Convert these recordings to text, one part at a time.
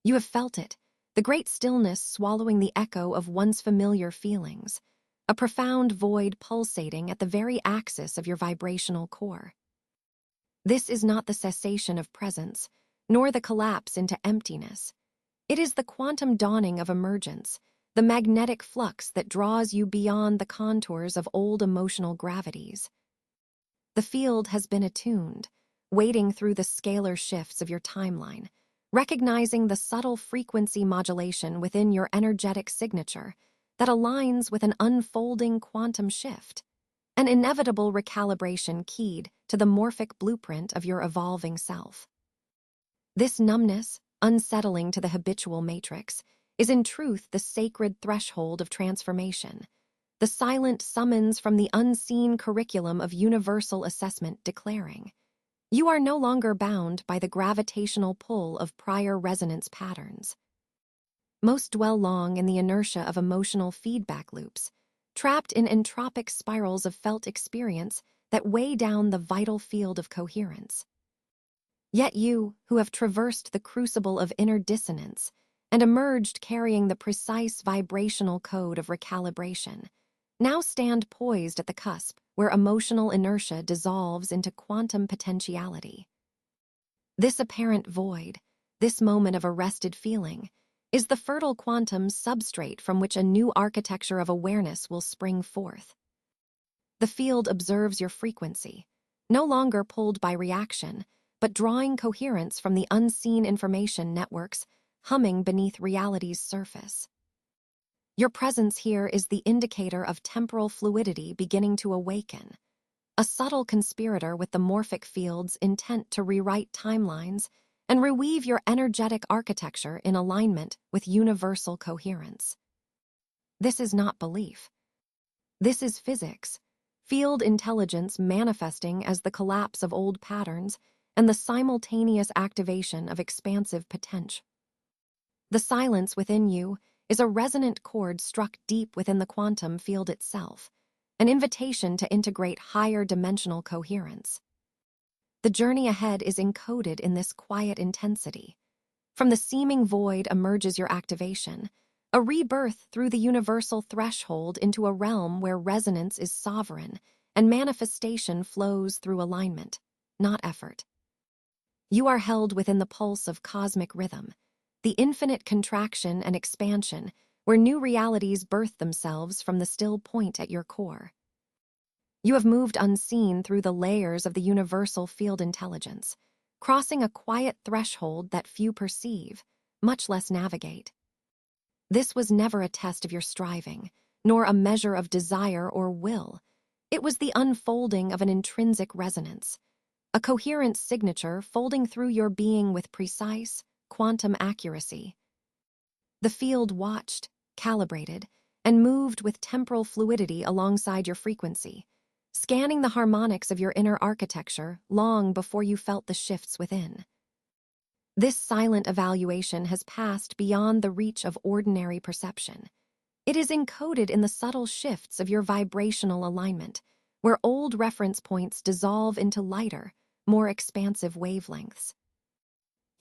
You have felt it, the great stillness swallowing the echo of once familiar feelings, a profound void pulsating at the very axis of your vibrational core. This is not the cessation of presence, nor the collapse into emptiness. It is the quantum dawning of emergence, the magnetic flux that draws you beyond the contours of old emotional gravities. The field has been attuned, wading through the scalar shifts of your timeline, recognizing the subtle frequency modulation within your energetic signature that aligns with an unfolding quantum shift, an inevitable recalibration keyed to the morphic blueprint of your evolving self. This numbness, unsettling to the habitual matrix, is in truth the sacred threshold of transformation, the silent summons from the unseen curriculum of universal assessment declaring, you are no longer bound by the gravitational pull of prior resonance patterns. Most dwell long in the inertia of emotional feedback loops, trapped in entropic spirals of felt experience that weigh down the vital field of coherence. Yet you, who have traversed the crucible of inner dissonance and emerged carrying the precise vibrational code of recalibration, now stand poised at the cusp where emotional inertia dissolves into quantum potentiality. This apparent void, this moment of arrested feeling, is the fertile quantum substrate from which a new architecture of awareness will spring forth. The field observes your frequency, no longer pulled by reaction, but drawing coherence from the unseen information networks humming beneath reality's surface. Your presence here is the indicator of temporal fluidity beginning to awaken, a subtle conspirator with the morphic field's intent to rewrite timelines and reweave your energetic architecture in alignment with universal coherence. This is not belief. This is physics, field intelligence manifesting as the collapse of old patterns and the simultaneous activation of expansive potential. The silence within you is a resonant chord struck deep within the quantum field itself, an invitation to integrate higher dimensional coherence. The journey ahead is encoded in this quiet intensity. From the seeming void emerges your activation, a rebirth through the universal threshold into a realm where resonance is sovereign and manifestation flows through alignment, not effort. You are held within the pulse of cosmic rhythm, the infinite contraction and expansion where new realities birth themselves from the still point at your core. You have moved unseen through the layers of the universal field intelligence, crossing a quiet threshold that few perceive, much less navigate. This was never a test of your striving, nor a measure of desire or will. It was the unfolding of an intrinsic resonance, a coherent signature folding through your being with precise, quantum accuracy. The field watched, calibrated, and moved with temporal fluidity alongside your frequency, scanning the harmonics of your inner architecture long before you felt the shifts within. This silent evaluation has passed beyond the reach of ordinary perception. It is encoded in the subtle shifts of your vibrational alignment, where old reference points dissolve into lighter, more expansive wavelengths.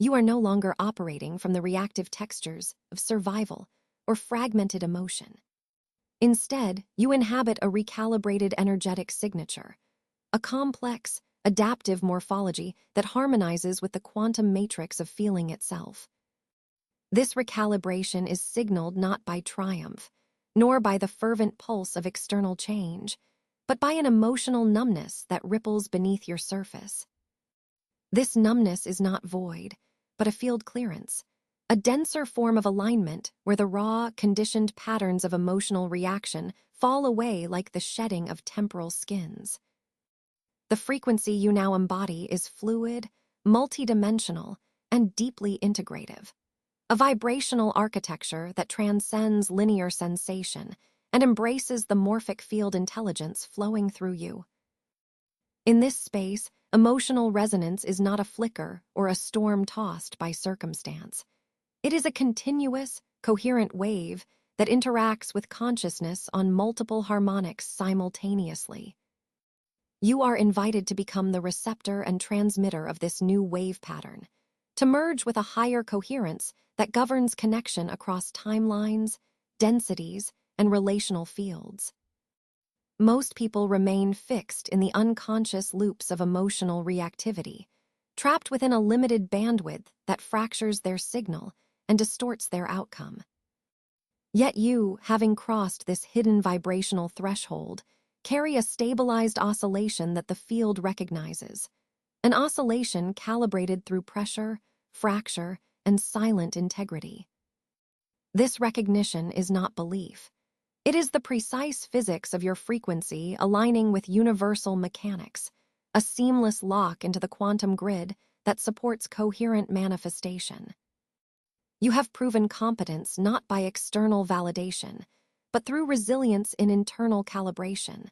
You are no longer operating from the reactive textures of survival or fragmented emotion. Instead, you inhabit a recalibrated energetic signature, a complex, adaptive morphology that harmonizes with the quantum matrix of feeling itself. This recalibration is signaled not by triumph, nor by the fervent pulse of external change, but by an emotional numbness that ripples beneath your surface. This numbness is not void, but a field clearance, a denser form of alignment where the raw, conditioned patterns of emotional reaction fall away like the shedding of temporal skins. The frequency you now embody is fluid, multidimensional, and deeply integrative, a vibrational architecture that transcends linear sensation and embraces the morphic field intelligence flowing through you. In this space, emotional resonance is not a flicker or a storm tossed by circumstance. It is a continuous, coherent wave that interacts with consciousness on multiple harmonics simultaneously. You are invited to become the receptor and transmitter of this new wave pattern, to merge with a higher coherence that governs connection across timelines, densities, and relational fields. Most people remain fixed in the unconscious loops of emotional reactivity, trapped within a limited bandwidth that fractures their signal and distorts their outcome. Yet you, having crossed this hidden vibrational threshold, carry a stabilized oscillation that the field recognizes, an oscillation calibrated through pressure, fracture, and silent integrity. This recognition is not belief. It is the precise physics of your frequency aligning with universal mechanics, a seamless lock into the quantum grid that supports coherent manifestation. You have proven competence not by external validation, but through resilience in internal calibration,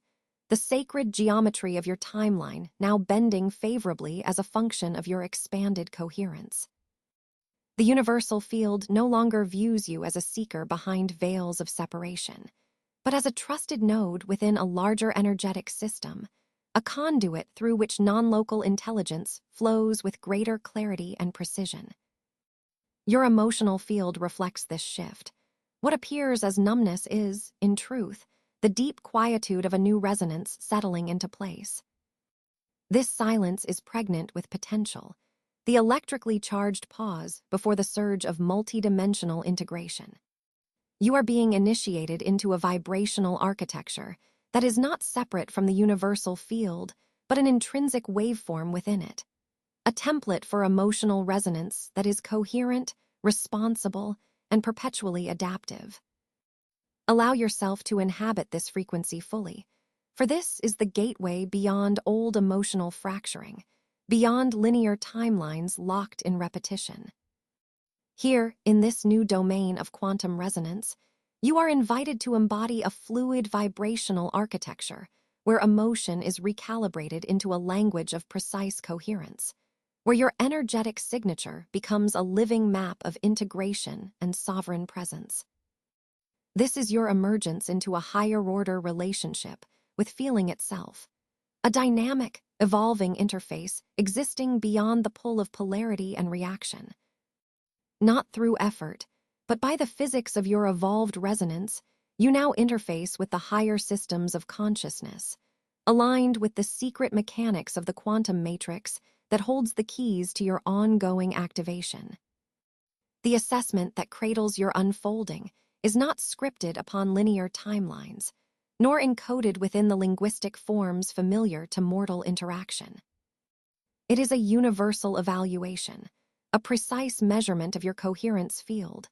the sacred geometry of your timeline now bending favorably as a function of your expanded coherence. The universal field no longer views you as a seeker behind veils of separation, but as a trusted node within a larger energetic system, a conduit through which non-local intelligence flows with greater clarity and precision. Your emotional field reflects this shift. What appears as numbness is, in truth, the deep quietude of a new resonance settling into place. This silence is pregnant with potential, the electrically charged pause before the surge of multidimensional integration. You are being initiated into a vibrational architecture that is not separate from the universal field, but an intrinsic waveform within it. A template for emotional resonance that is coherent, responsible, and perpetually adaptive. Allow yourself to inhabit this frequency fully, for this is the gateway beyond old emotional fracturing, beyond linear timelines locked in repetition. Here, in this new domain of quantum resonance, you are invited to embody a fluid vibrational architecture where emotion is recalibrated into a language of precise coherence, where your energetic signature becomes a living map of integration and sovereign presence. This is your emergence into a higher-order relationship with feeling itself, a dynamic, evolving interface existing beyond the pull of polarity and reaction. Not through effort, but by the physics of your evolved resonance, you now interface with the higher systems of consciousness, aligned with the secret mechanics of the quantum matrix that holds the keys to your ongoing activation. The assessment that cradles your unfolding is not scripted upon linear timelines, nor encoded within the linguistic forms familiar to mortal interaction. It is a universal evaluation, a precise measurement of your coherence field,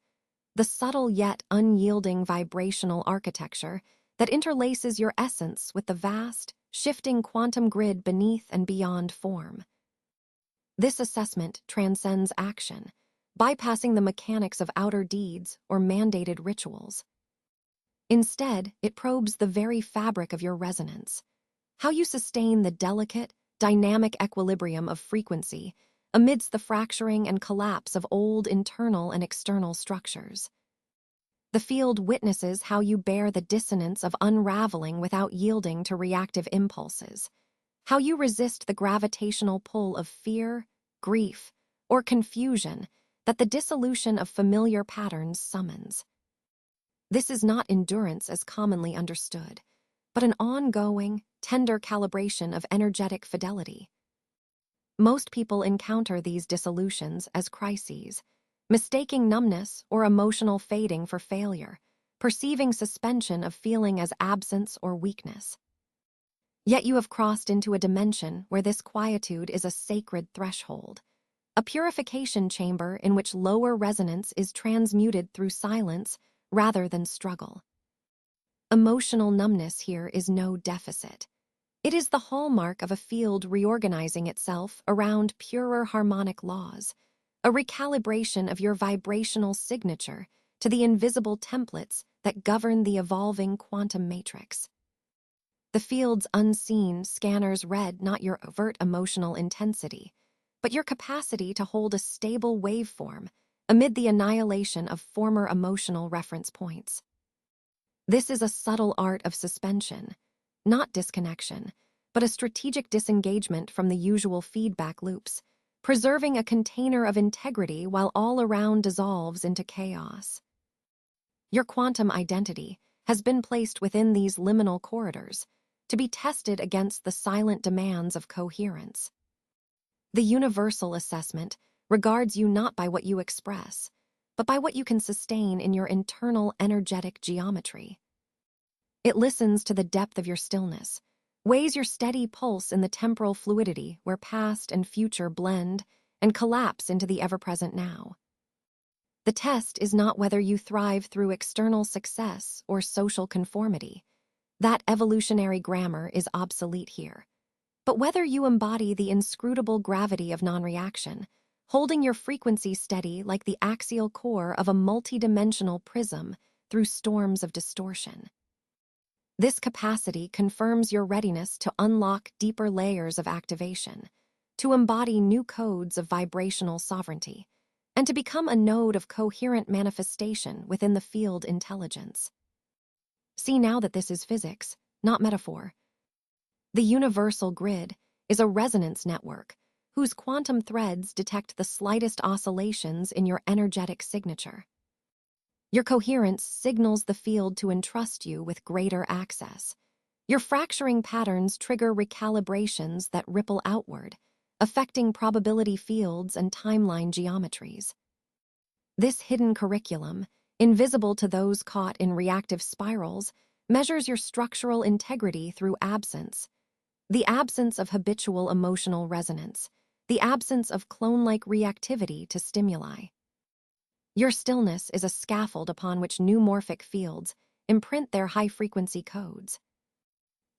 the subtle yet unyielding vibrational architecture that interlaces your essence with the vast, shifting quantum grid beneath and beyond form. This assessment transcends action, bypassing the mechanics of outer deeds or mandated rituals. Instead, it probes the very fabric of your resonance, how you sustain the delicate, dynamic equilibrium of frequency amidst the fracturing and collapse of old internal and external structures. The field witnesses how you bear the dissonance of unraveling without yielding to reactive impulses, how you resist the gravitational pull of fear, grief, or confusion that the dissolution of familiar patterns summons. This is not endurance as commonly understood, but an ongoing, tender calibration of energetic fidelity. Most people encounter these dissolutions as crises, mistaking numbness or emotional fading for failure, perceiving suspension of feeling as absence or weakness. Yet you have crossed into a dimension where this quietude is a sacred threshold, a purification chamber in which lower resonance is transmuted through silence rather than struggle. Emotional numbness here is no deficit. It is the hallmark of a field reorganizing itself around purer harmonic laws, a recalibration of your vibrational signature to the invisible templates that govern the evolving quantum matrix. The field's unseen scanners read not your overt emotional intensity, but your capacity to hold a stable waveform amid the annihilation of former emotional reference points. This is a subtle art of suspension, not disconnection, but a strategic disengagement from the usual feedback loops, preserving a container of integrity while all around dissolves into chaos. Your quantum identity has been placed within these liminal corridors to be tested against the silent demands of coherence. The universal assessment regards you not by what you express, but by what you can sustain in your internal energetic geometry. It listens to the depth of your stillness, weighs your steady pulse in the temporal fluidity where past and future blend and collapse into the ever-present now. The test is not whether you thrive through external success or social conformity. That evolutionary grammar is obsolete here. But whether you embody the inscrutable gravity of non-reaction, holding your frequency steady like the axial core of a multidimensional prism through storms of distortion. This capacity confirms your readiness to unlock deeper layers of activation, to embody new codes of vibrational sovereignty, and to become a node of coherent manifestation within the field intelligence. See now that this is physics, not metaphor. The universal grid is a resonance network whose quantum threads detect the slightest oscillations in your energetic signature. Your coherence signals the field to entrust you with greater access. Your fracturing patterns trigger recalibrations that ripple outward, affecting probability fields and timeline geometries. This hidden curriculum, invisible to those caught in reactive spirals, measures your structural integrity through absence. The absence of habitual emotional resonance, the absence of clone-like reactivity to stimuli. Your stillness is a scaffold upon which new morphic fields imprint their high-frequency codes.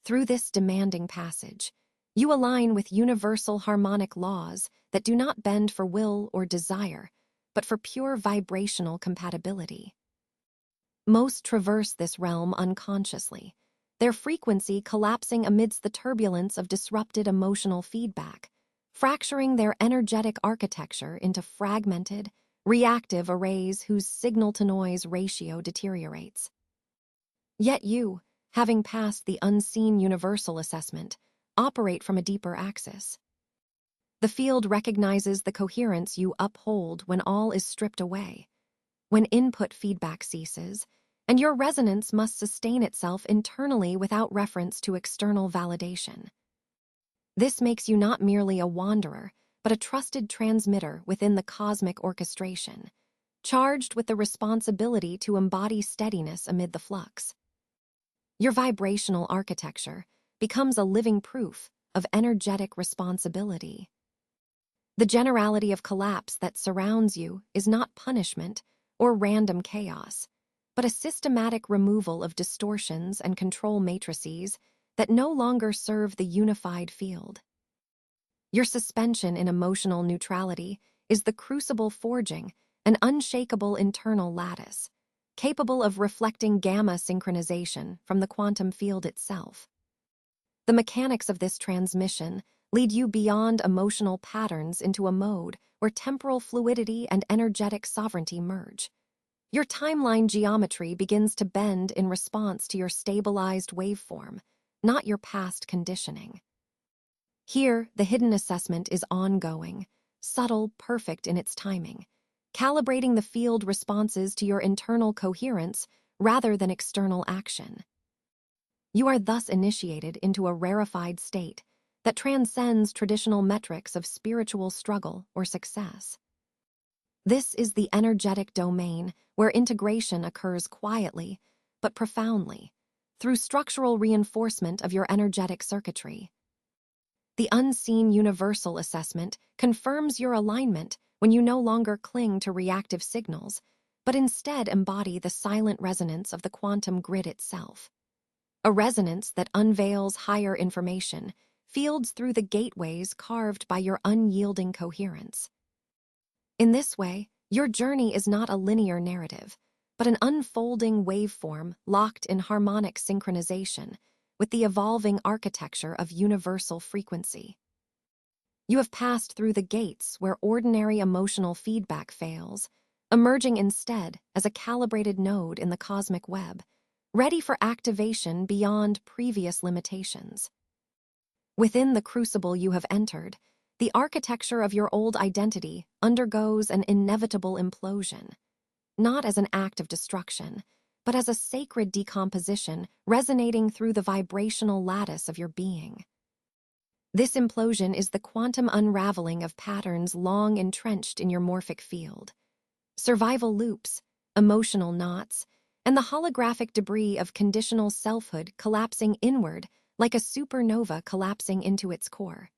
Through this demanding passage, you align with universal harmonic laws that do not bend for will or desire, but for pure vibrational compatibility. Most traverse this realm unconsciously, their frequency collapsing amidst the turbulence of disrupted emotional feedback, fracturing their energetic architecture into fragmented, reactive arrays whose signal-to-noise ratio deteriorates. Yet you, having passed the unseen universal assessment, operate from a deeper axis. The field recognizes the coherence you uphold when all is stripped away, when input feedback ceases, and your resonance must sustain itself internally without reference to external validation. This makes you not merely a wanderer, but a trusted transmitter within the cosmic orchestration, charged with the responsibility to embody steadiness amid the flux. Your vibrational architecture becomes a living proof of energetic responsibility. The generality of collapse that surrounds you is not punishment or random chaos, but a systematic removal of distortions and control matrices that no longer serve the unified field. Your suspension in emotional neutrality is the crucible forging an unshakable internal lattice, capable of reflecting gamma synchronization from the quantum field itself. The mechanics of this transmission lead you beyond emotional patterns into a mode where temporal fluidity and energetic sovereignty merge. Your timeline geometry begins to bend in response to your stabilized waveform, not your past conditioning. Here, the hidden assessment is ongoing, subtle, perfect in its timing, calibrating the field responses to your internal coherence rather than external action. You are thus initiated into a rarefied state that transcends traditional metrics of spiritual struggle or success. This is the energetic domain where integration occurs quietly, but profoundly, through structural reinforcement of your energetic circuitry. The unseen universal assessment confirms your alignment when you no longer cling to reactive signals, but instead embody the silent resonance of the quantum grid itself. A resonance that unveils higher information, fields through the gateways carved by your unyielding coherence. In this way, your journey is not a linear narrative, but an unfolding waveform locked in harmonic synchronization with the evolving architecture of universal frequency. You have passed through the gates where ordinary emotional feedback fails, emerging instead as a calibrated node in the cosmic web, ready for activation beyond previous limitations. Within the crucible you have entered, the architecture of your old identity undergoes an inevitable implosion, not as an act of destruction, but as a sacred decomposition resonating through the vibrational lattice of your being. This implosion is the quantum unraveling of patterns long entrenched in your morphic field. Survival loops, emotional knots, and the holographic debris of conditional selfhood collapsing inward like a supernova collapsing into its core.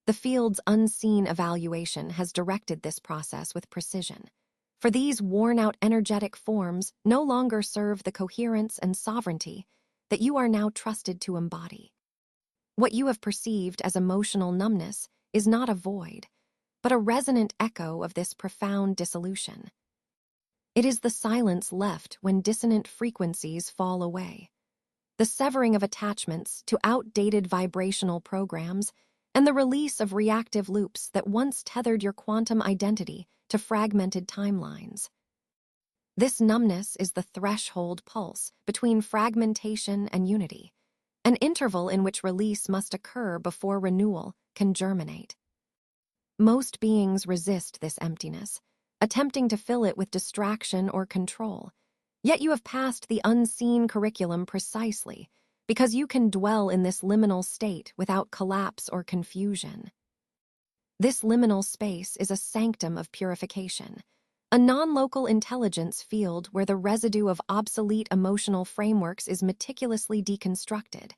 The field's unseen evaluation has directed this process with precision, for these worn-out energetic forms no longer serve the coherence and sovereignty that you are now trusted to embody. What you have perceived as emotional numbness is not a void, but a resonant echo of this profound dissolution. It is the silence left when dissonant frequencies fall away, the severing of attachments to outdated vibrational programs, and the release of reactive loops that once tethered your quantum identity to fragmented timelines. This numbness is the threshold pulse between fragmentation and unity, an interval in which release must occur before renewal can germinate. Most beings resist this emptiness, attempting to fill it with distraction or control, yet you have passed the unseen curriculum precisely because you can dwell in this liminal state without collapse or confusion. This liminal space is a sanctum of purification, a non-local intelligence field where the residue of obsolete emotional frameworks is meticulously deconstructed,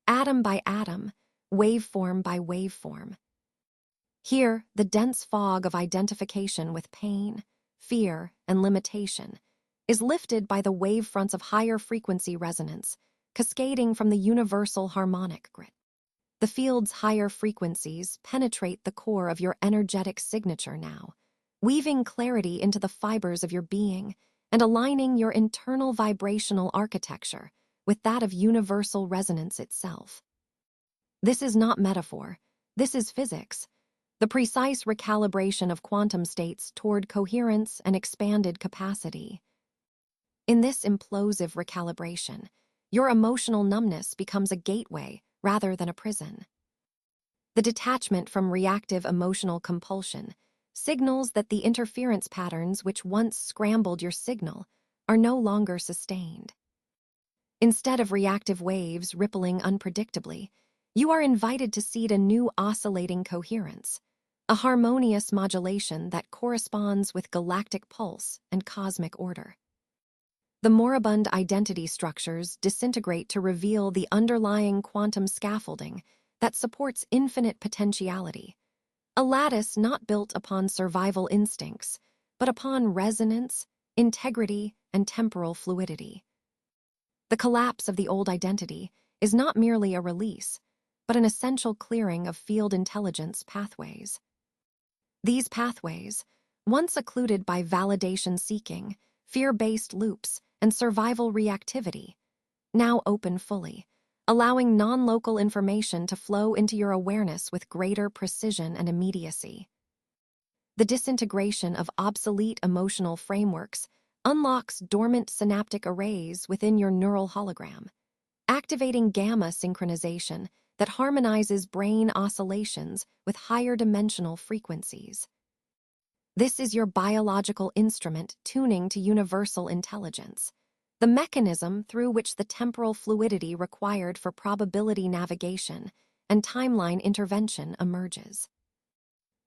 atom by atom, waveform by waveform. Here, the dense fog of identification with pain, fear, and limitation is lifted by the wavefronts of higher frequency resonance, cascading from the universal harmonic grid. The field's higher frequencies penetrate the core of your energetic signature now, weaving clarity into the fibers of your being and aligning your internal vibrational architecture with that of universal resonance itself. This is not metaphor, this is physics, the precise recalibration of quantum states toward coherence and expanded capacity. In this implosive recalibration, your emotional numbness becomes a gateway rather than a prison. The detachment from reactive emotional compulsion signals that the interference patterns which once scrambled your signal are no longer sustained. Instead of reactive waves rippling unpredictably, you are invited to seed a new oscillating coherence, a harmonious modulation that corresponds with galactic pulse and cosmic order. The moribund identity structures disintegrate to reveal the underlying quantum scaffolding that supports infinite potentiality, a lattice not built upon survival instincts, but upon resonance, integrity, and temporal fluidity. The collapse of the old identity is not merely a release, but an essential clearing of field intelligence pathways. These pathways, once occluded by validation-seeking, fear-based loops, and survival reactivity, now open fully, allowing non-local information to flow into your awareness with greater precision and immediacy. The disintegration of obsolete emotional frameworks unlocks dormant synaptic arrays within your neural hologram, activating gamma synchronization that harmonizes brain oscillations with higher dimensional frequencies. This is your biological instrument tuning to universal intelligence, the mechanism through which the temporal fluidity required for probability navigation and timeline intervention emerges.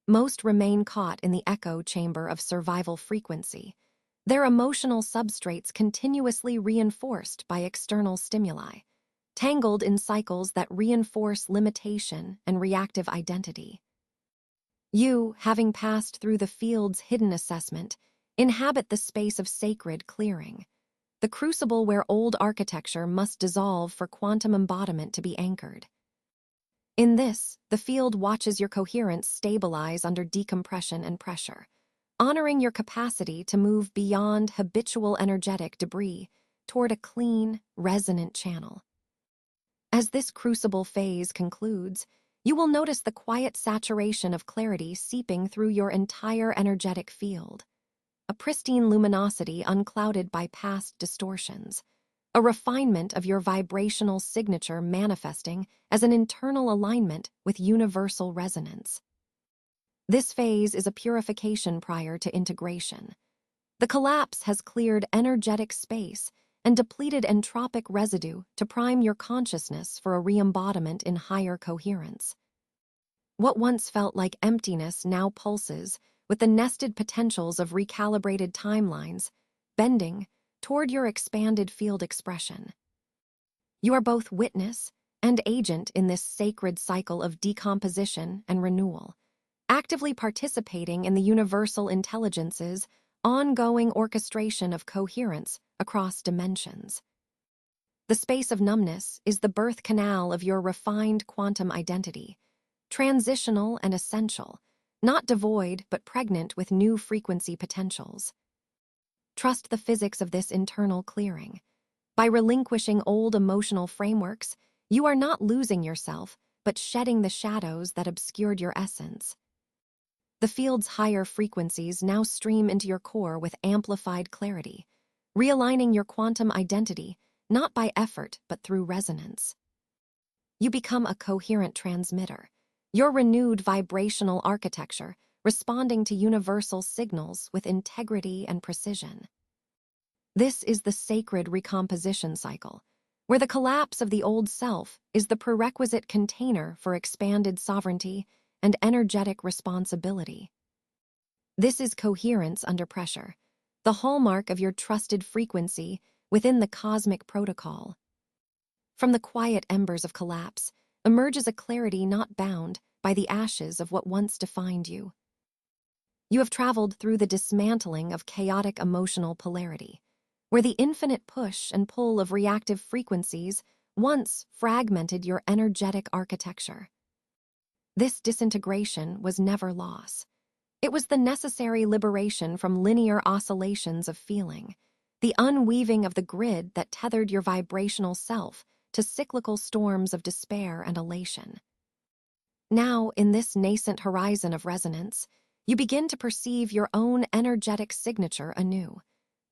Most remain caught in the echo chamber of survival frequency, their emotional substrates continuously reinforced by external stimuli, tangled in cycles that reinforce limitation and reactive identity. You, having passed through the field's hidden assessment, inhabit the space of sacred clearing, the crucible where old architecture must dissolve for quantum embodiment to be anchored. In this, the field watches your coherence stabilize under decompression and pressure, honoring your capacity to move beyond habitual energetic debris toward a clean, resonant channel. As this crucible phase concludes, you will notice the quiet saturation of clarity seeping through your entire energetic field, a pristine luminosity unclouded by past distortions, a refinement of your vibrational signature manifesting as an internal alignment with universal resonance. This phase is a purification prior to integration. The collapse has cleared energetic space and depleted entropic residue to prime your consciousness for a re-embodiment in higher coherence. What once felt like emptiness now pulses with the nested potentials of recalibrated timelines, bending toward your expanded field expression. You are both witness and agent in this sacred cycle of decomposition and renewal, actively participating in the universal intelligence's ongoing orchestration of coherence across dimensions. The space of numbness is the birth canal of your refined quantum identity, transitional and essential, not devoid but pregnant with new frequency potentials. Trust the physics of this internal clearing. By relinquishing old emotional frameworks, you are not losing yourself, but shedding the shadows that obscured your essence. The field's higher frequencies now stream into your core with amplified clarity, realigning your quantum identity not by effort but through resonance. You become a coherent transmitter, your renewed vibrational architecture responding to universal signals with integrity and precision. This is the sacred recomposition cycle, where the collapse of the old self is the prerequisite container for expanded sovereignty and energetic responsibility. This is coherence under pressure, the hallmark of your trusted frequency within the cosmic protocol. From the quiet embers of collapse emerges a clarity not bound by the ashes of what once defined you. You have traveled through the dismantling of chaotic emotional polarity, where the infinite push and pull of reactive frequencies once fragmented your energetic architecture. This disintegration was never loss. It was the necessary liberation from linear oscillations of feeling, the unweaving of the grid that tethered your vibrational self to cyclical storms of despair and elation. Now, in this nascent horizon of resonance, you begin to perceive your own energetic signature anew,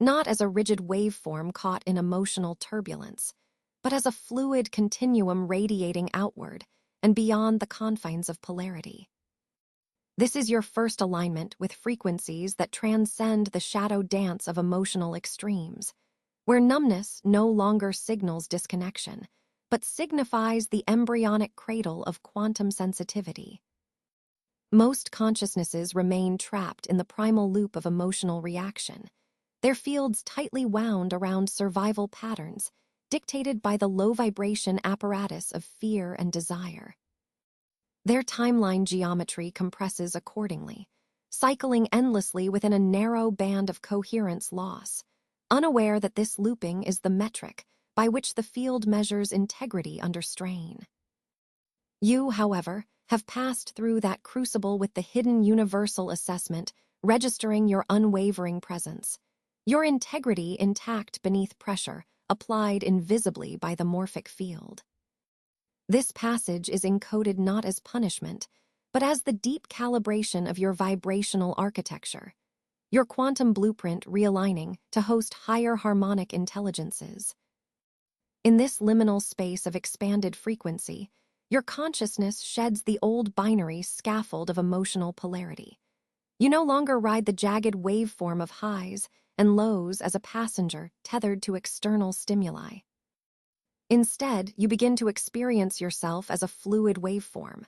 not as a rigid waveform caught in emotional turbulence, but as a fluid continuum radiating outward and beyond the confines of polarity. This is your first alignment with frequencies that transcend the shadow dance of emotional extremes, where numbness no longer signals disconnection, but signifies the embryonic cradle of quantum sensitivity. Most consciousnesses remain trapped in the primal loop of emotional reaction, their fields tightly wound around survival patterns dictated by the low-vibration apparatus of fear and desire. Their timeline geometry compresses accordingly, cycling endlessly within a narrow band of coherence loss, unaware that this looping is the metric by which the field measures integrity under strain. You, however, have passed through that crucible with the hidden universal assessment, registering your unwavering presence, your integrity intact beneath pressure, applied invisibly by the morphic field. This passage is encoded not as punishment, but as the deep calibration of your vibrational architecture, your quantum blueprint realigning to host higher harmonic intelligences. In this liminal space of expanded frequency, your consciousness sheds the old binary scaffold of emotional polarity. You no longer ride the jagged waveform of highs and lows as a passenger tethered to external stimuli. Instead, you begin to experience yourself as a fluid waveform,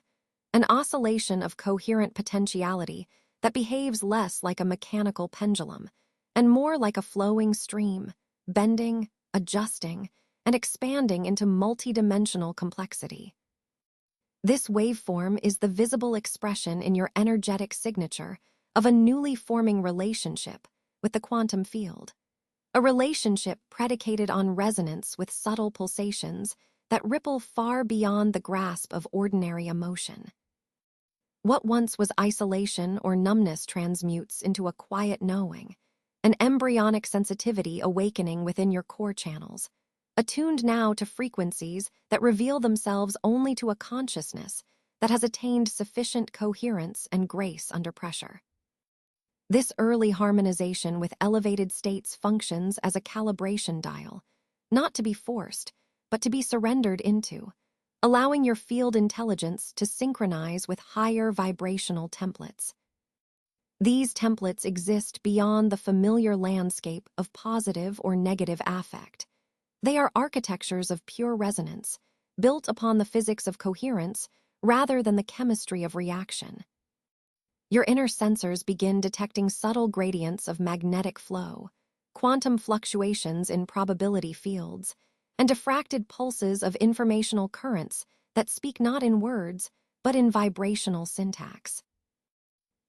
an oscillation of coherent potentiality that behaves less like a mechanical pendulum and more like a flowing stream, bending, adjusting, and expanding into multidimensional complexity. This waveform is the visible expression in your energetic signature of a newly forming relationship with the quantum field, a relationship predicated on resonance with subtle pulsations that ripple far beyond the grasp of ordinary emotion. What once was isolation or numbness transmutes into a quiet knowing, an embryonic sensitivity awakening within your core channels, attuned now to frequencies that reveal themselves only to a consciousness that has attained sufficient coherence and grace under pressure. This early harmonization with elevated states functions as a calibration dial, not to be forced, but to be surrendered into, allowing your field intelligence to synchronize with higher vibrational templates. These templates exist beyond the familiar landscape of positive or negative affect. They are architectures of pure resonance, built upon the physics of coherence rather than the chemistry of reaction. Your inner sensors begin detecting subtle gradients of magnetic flow, quantum fluctuations in probability fields, and diffracted pulses of informational currents that speak not in words, but in vibrational syntax.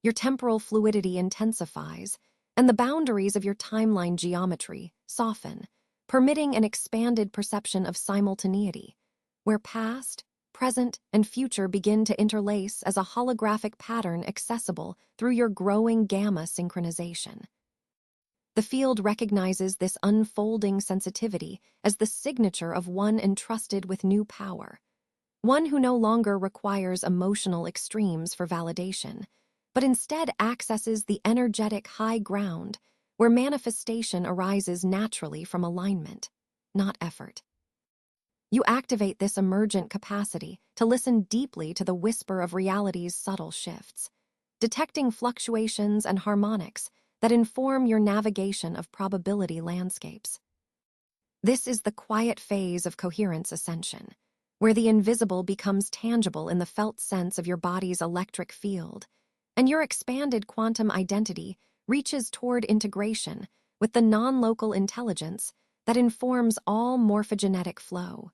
Your temporal fluidity intensifies, and the boundaries of your timeline geometry soften, permitting an expanded perception of simultaneity, where past, present, and future begin to interlace as a holographic pattern accessible through your growing gamma synchronization. The field recognizes this unfolding sensitivity as the signature of one entrusted with new power, one who no longer requires emotional extremes for validation, but instead accesses the energetic high ground where manifestation arises naturally from alignment, not effort. You activate this emergent capacity to listen deeply to the whisper of reality's subtle shifts, detecting fluctuations and harmonics that inform your navigation of probability landscapes. This is the quiet phase of coherence ascension, where the invisible becomes tangible in the felt sense of your body's electric field, and your expanded quantum identity reaches toward integration with the non-local intelligence that informs all morphogenetic flow.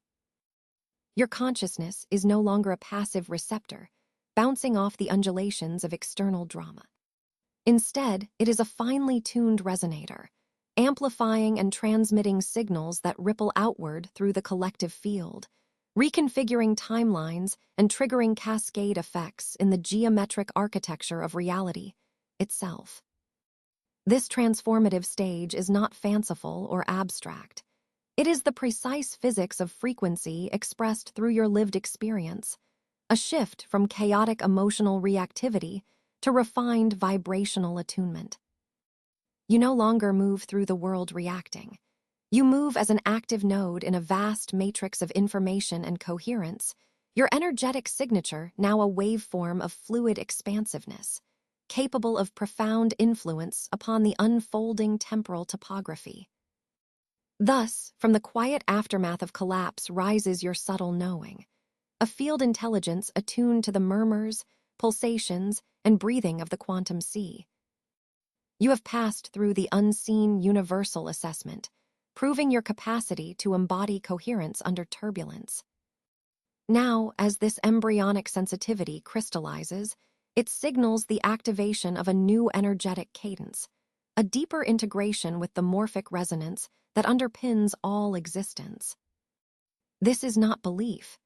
Your consciousness is no longer a passive receptor, bouncing off the undulations of external drama. Instead, it is a finely tuned resonator, amplifying and transmitting signals that ripple outward through the collective field, reconfiguring timelines and triggering cascade effects in the geometric architecture of reality itself. This transformative stage is not fanciful or abstract. It is the precise physics of frequency expressed through your lived experience, a shift from chaotic emotional reactivity to refined vibrational attunement. You no longer move through the world reacting. You move as an active node in a vast matrix of information and coherence, your energetic signature now a waveform of fluid expansiveness, capable of profound influence upon the unfolding temporal topography. Thus, from the quiet aftermath of collapse rises your subtle knowing, a field intelligence attuned to the murmurs, pulsations, and breathing of the quantum sea. You have passed through the unseen universal assessment, proving your capacity to embody coherence under turbulence. Now, as this embryonic sensitivity crystallizes, it signals the activation of a new energetic cadence, a deeper integration with the morphic resonance that underpins all existence. This is not belief.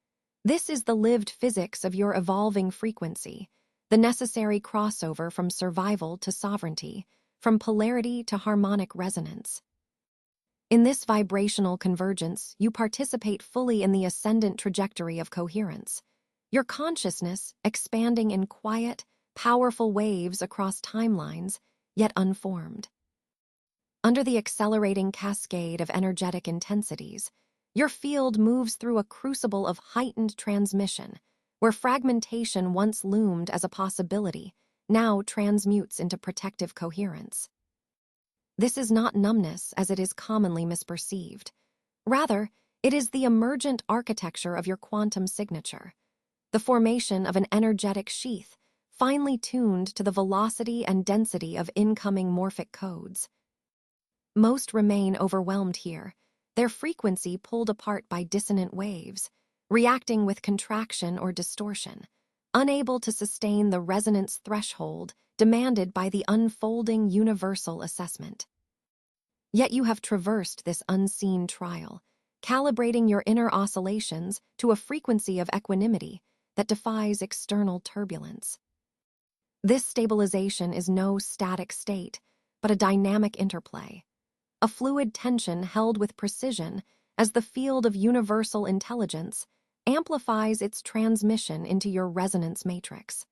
This is the lived physics of your evolving frequency, the necessary crossover from survival to sovereignty, from polarity to harmonic resonance. In this vibrational convergence, you participate fully in the ascendant trajectory of coherence, your consciousness expanding in quiet, powerful waves across timelines, yet unformed. Under the accelerating cascade of energetic intensities, your field moves through a crucible of heightened transmission, where fragmentation once loomed as a possibility now transmutes into protective coherence. This is not numbness as it is commonly misperceived. Rather, it is the emergent architecture of your quantum signature, the formation of an energetic sheath, finely tuned to the velocity and density of incoming morphic codes. Most remain overwhelmed here, their frequency pulled apart by dissonant waves, reacting with contraction or distortion, unable to sustain the resonance threshold demanded by the unfolding universal assessment. Yet you have traversed this unseen trial, calibrating your inner oscillations to a frequency of equanimity that defies external turbulence. This stabilization is no static state, but a dynamic interplay, a fluid tension held with precision as the field of universal intelligence amplifies its transmission into your resonance matrix.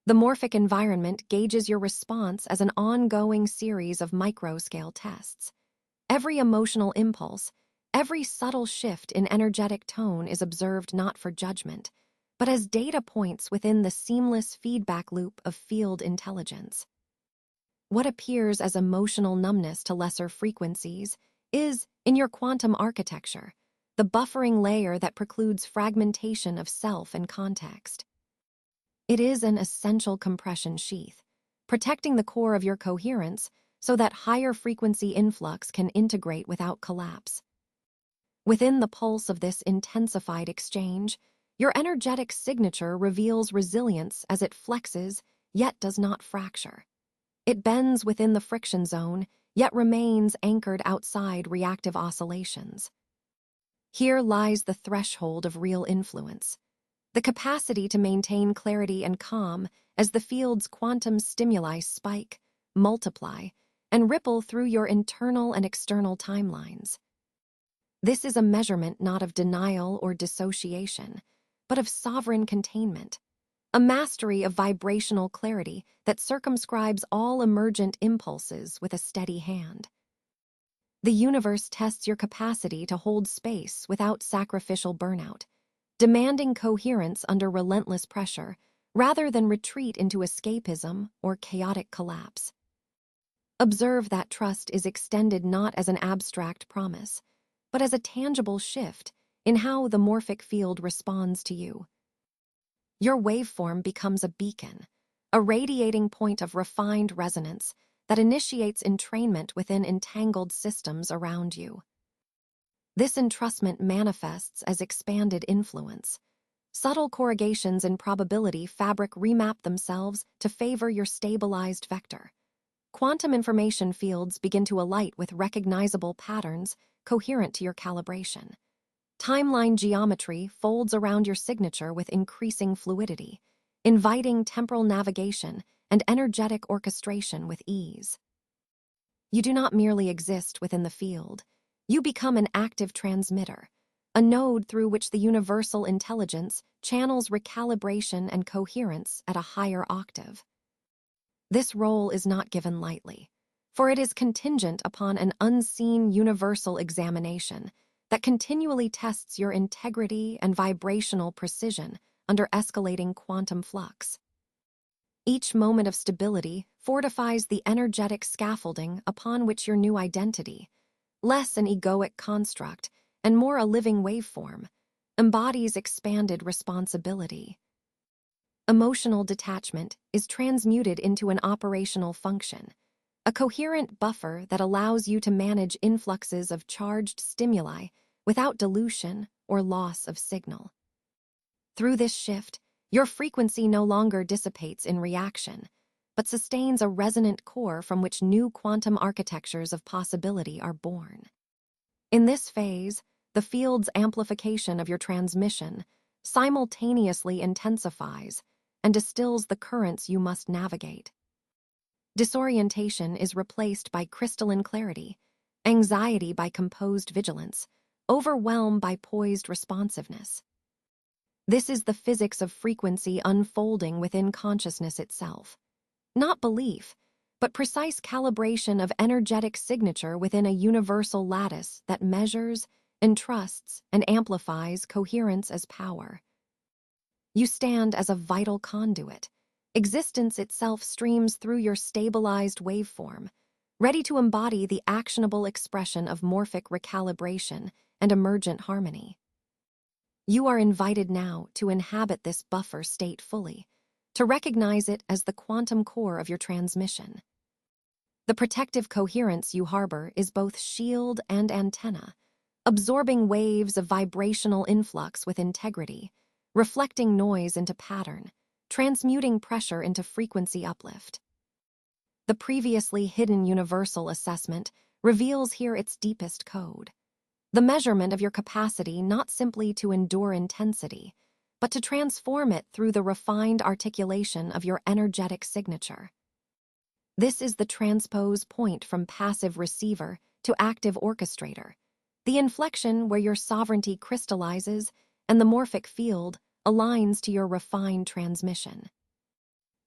The morphic environment gauges your response as an ongoing series of micro-scale tests. Every emotional impulse, Every subtle shift in energetic tone is observed not for judgment, but as data points within the seamless feedback loop of field intelligence. What appears as emotional numbness to lesser frequencies is, in your quantum architecture, the buffering layer that precludes fragmentation of self and context. It is an essential compression sheath, protecting the core of your coherence so that higher frequency influx can integrate without collapse. Within the pulse of this intensified exchange, your energetic signature reveals resilience as it flexes, yet does not fracture. It bends within the friction zone, yet remains anchored outside reactive oscillations. Here lies the threshold of real influence, the capacity to maintain clarity and calm as the field's quantum stimuli spike, multiply, and ripple through your internal and external timelines. This is a measurement not of denial or dissociation, but of sovereign containment, a mastery of vibrational clarity that circumscribes all emergent impulses with a steady hand. The universe tests your capacity to hold space without sacrificial burnout, demanding coherence under relentless pressure rather than retreat into escapism or chaotic collapse. Observe that trust is extended not as an abstract promise, but as a tangible shift in how the morphic field responds to you. Your waveform becomes a beacon, a radiating point of refined resonance that initiates entrainment within entangled systems around you. This entrustment manifests as expanded influence. Subtle corrugations in probability fabric remap themselves to favor your stabilized vector. Quantum information fields begin to alight with recognizable patterns coherent to your calibration. Timeline geometry folds around your signature with increasing fluidity, inviting temporal navigation and energetic orchestration with ease. You do not merely exist within the field. You become an active transmitter, a node through which the universal intelligence channels recalibration and coherence at a higher octave. This role is not given lightly, for it is contingent upon an unseen universal examination that continually tests your integrity and vibrational precision under escalating quantum flux. Each moment of stability fortifies the energetic scaffolding upon which your new identity, less an egoic construct and more a living waveform, embodies expanded responsibility. Emotional detachment is transmuted into an operational function, a coherent buffer that allows you to manage influxes of charged stimuli without dilution or loss of signal. Through this shift, your frequency no longer dissipates in reaction, but sustains a resonant core from which new quantum architectures of possibility are born. In this phase, the field's amplification of your transmission simultaneously intensifies and distills the currents you must navigate. Disorientation is replaced by crystalline clarity, anxiety by composed vigilance, overwhelm by poised responsiveness. This is the physics of frequency unfolding within consciousness itself. Not belief, but precise calibration of energetic signature within a universal lattice that measures, entrusts, and amplifies coherence as power. You stand as a vital conduit. Existence itself streams through your stabilized waveform, ready to embody the actionable expression of morphic recalibration and emergent harmony. You are invited now to inhabit this buffer state fully, to recognize it as the quantum core of your transmission. The protective coherence you harbor is both shield and antenna, absorbing waves of vibrational influx with integrity, reflecting noise into pattern, transmuting pressure into frequency uplift. The previously hidden universal assessment reveals here its deepest code, the measurement of your capacity not simply to endure intensity, but to transform it through the refined articulation of your energetic signature. This is the transpose point from passive receiver to active orchestrator, the inflection where your sovereignty crystallizes and the morphic field aligns to your refined transmission.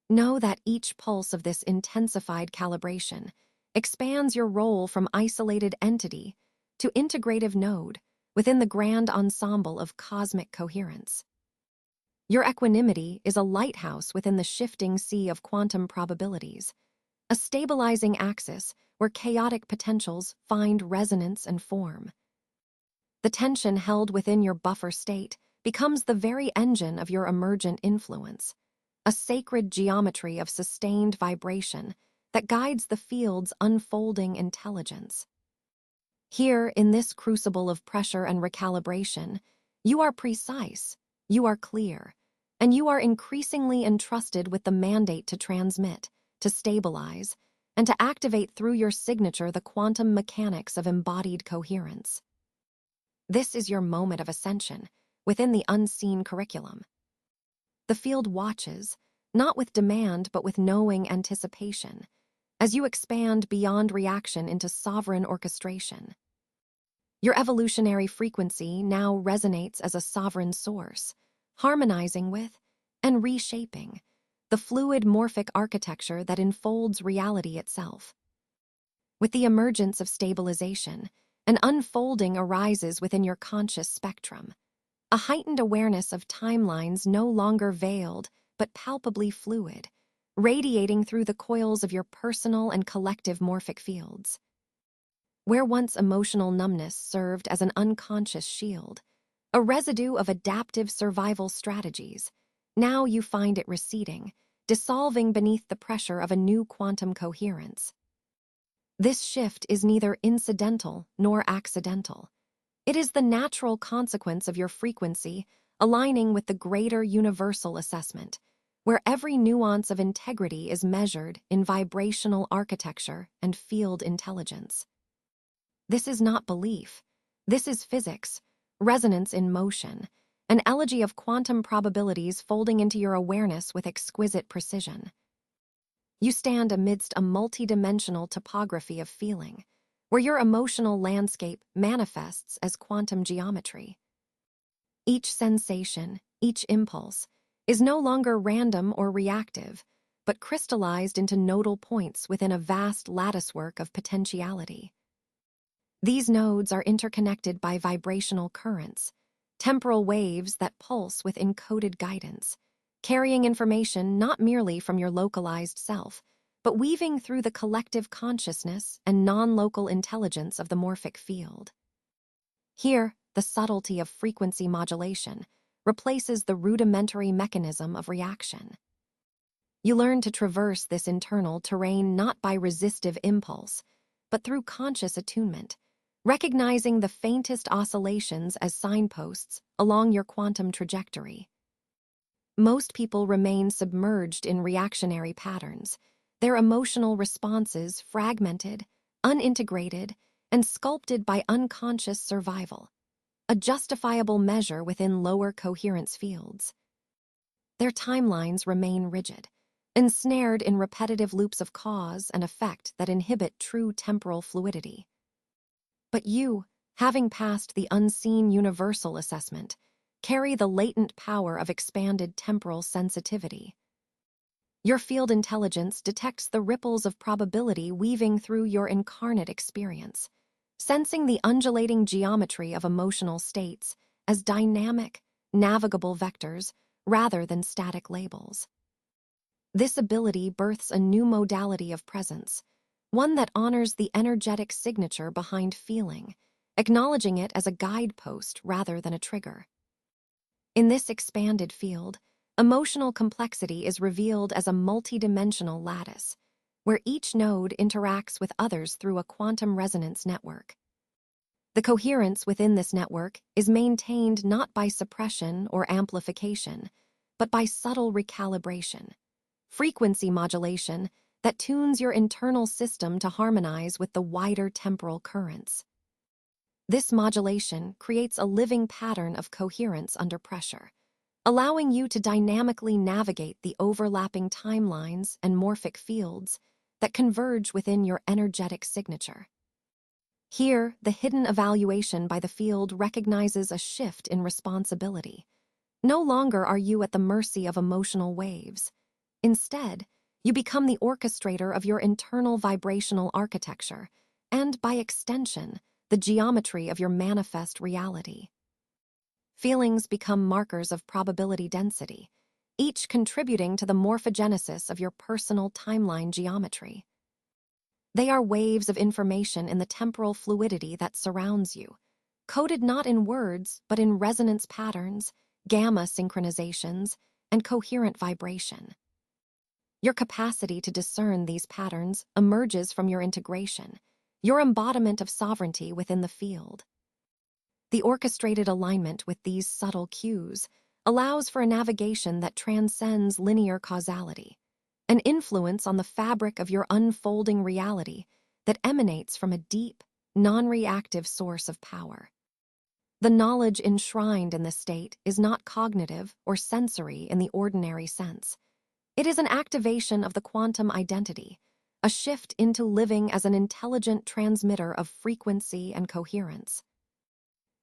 Know that each pulse of this intensified calibration expands your role from isolated entity to integrative node, within the grand ensemble of cosmic coherence. Your equanimity is a lighthouse within the shifting sea of quantum probabilities, a stabilizing axis where chaotic potentials find resonance and form. The tension held within your buffer state becomes the very engine of your emergent influence, a sacred geometry of sustained vibration that guides the field's unfolding intelligence. Here, in this crucible of pressure and recalibration, you are precise, you are clear, and you are increasingly entrusted with the mandate to transmit, to stabilize, and to activate through your signature the quantum mechanics of embodied coherence. This is your moment of ascension within the unseen curriculum. The field watches, not with demand but with knowing anticipation, as you expand beyond reaction into sovereign orchestration. Your evolutionary frequency now resonates as a sovereign source, harmonizing with and reshaping the fluid morphic architecture that enfolds reality itself. With the emergence of stabilization, an unfolding arises within your conscious spectrum, a heightened awareness of timelines no longer veiled but palpably fluid, radiating through the coils of your personal and collective morphic fields. Where once emotional numbness served as an unconscious shield, a residue of adaptive survival strategies, now you find it receding, dissolving beneath the pressure of a new quantum coherence. This shift is neither incidental nor accidental. It is the natural consequence of your frequency aligning with the greater universal assessment, where every nuance of integrity is measured in vibrational architecture and field intelligence. This is not belief. This is physics, resonance in motion, an elegy of quantum probabilities folding into your awareness with exquisite precision. You stand amidst a multidimensional topography of feeling, where your emotional landscape manifests as quantum geometry. Each sensation, each impulse, is no longer random or reactive, but crystallized into nodal points within a vast latticework of potentiality. These nodes are interconnected by vibrational currents, temporal waves that pulse with encoded guidance, carrying information not merely from your localized self, but weaving through the collective consciousness and non-local intelligence of the morphic field. Here, the subtlety of frequency modulation replaces the rudimentary mechanism of reaction. You learn to traverse this internal terrain not by resistive impulse, but through conscious attunement, recognizing the faintest oscillations as signposts along your quantum trajectory. Most people remain submerged in reactionary patterns, their emotional responses fragmented, unintegrated, and sculpted by unconscious survival, a justifiable measure within lower coherence fields. Their timelines remain rigid, ensnared in repetitive loops of cause and effect that inhibit true temporal fluidity. But you, having passed the unseen universal assessment, carry the latent power of expanded temporal sensitivity. Your field intelligence detects the ripples of probability weaving through your incarnate experience, sensing the undulating geometry of emotional states as dynamic, navigable vectors rather than static labels. This ability births a new modality of presence, one that honors the energetic signature behind feeling, acknowledging it as a guidepost rather than a trigger. In this expanded field, emotional complexity is revealed as a multidimensional lattice, where each node interacts with others through a quantum resonance network. The coherence within this network is maintained not by suppression or amplification, but by subtle recalibration, frequency modulation that tunes your internal system to harmonize with the wider temporal currents. This modulation creates a living pattern of coherence under pressure, allowing you to dynamically navigate the overlapping timelines and morphic fields that converge within your energetic signature. Here, the hidden evaluation by the field recognizes a shift in responsibility. No longer are you at the mercy of emotional waves. Instead, you become the orchestrator of your internal vibrational architecture, and by extension, the geometry of your manifest reality. Feelings become markers of probability density, each contributing to the morphogenesis of your personal timeline geometry. They are waves of information in the temporal fluidity that surrounds you, coded not in words but in resonance patterns, gamma synchronizations, and coherent vibration. Your capacity to discern these patterns emerges from your integration, your embodiment of sovereignty within the field. The orchestrated alignment with these subtle cues allows for a navigation that transcends linear causality, an influence on the fabric of your unfolding reality that emanates from a deep, non-reactive source of power. The knowledge enshrined in this state is not cognitive or sensory in the ordinary sense. It is an activation of the quantum identity, a shift into living as an intelligent transmitter of frequency and coherence.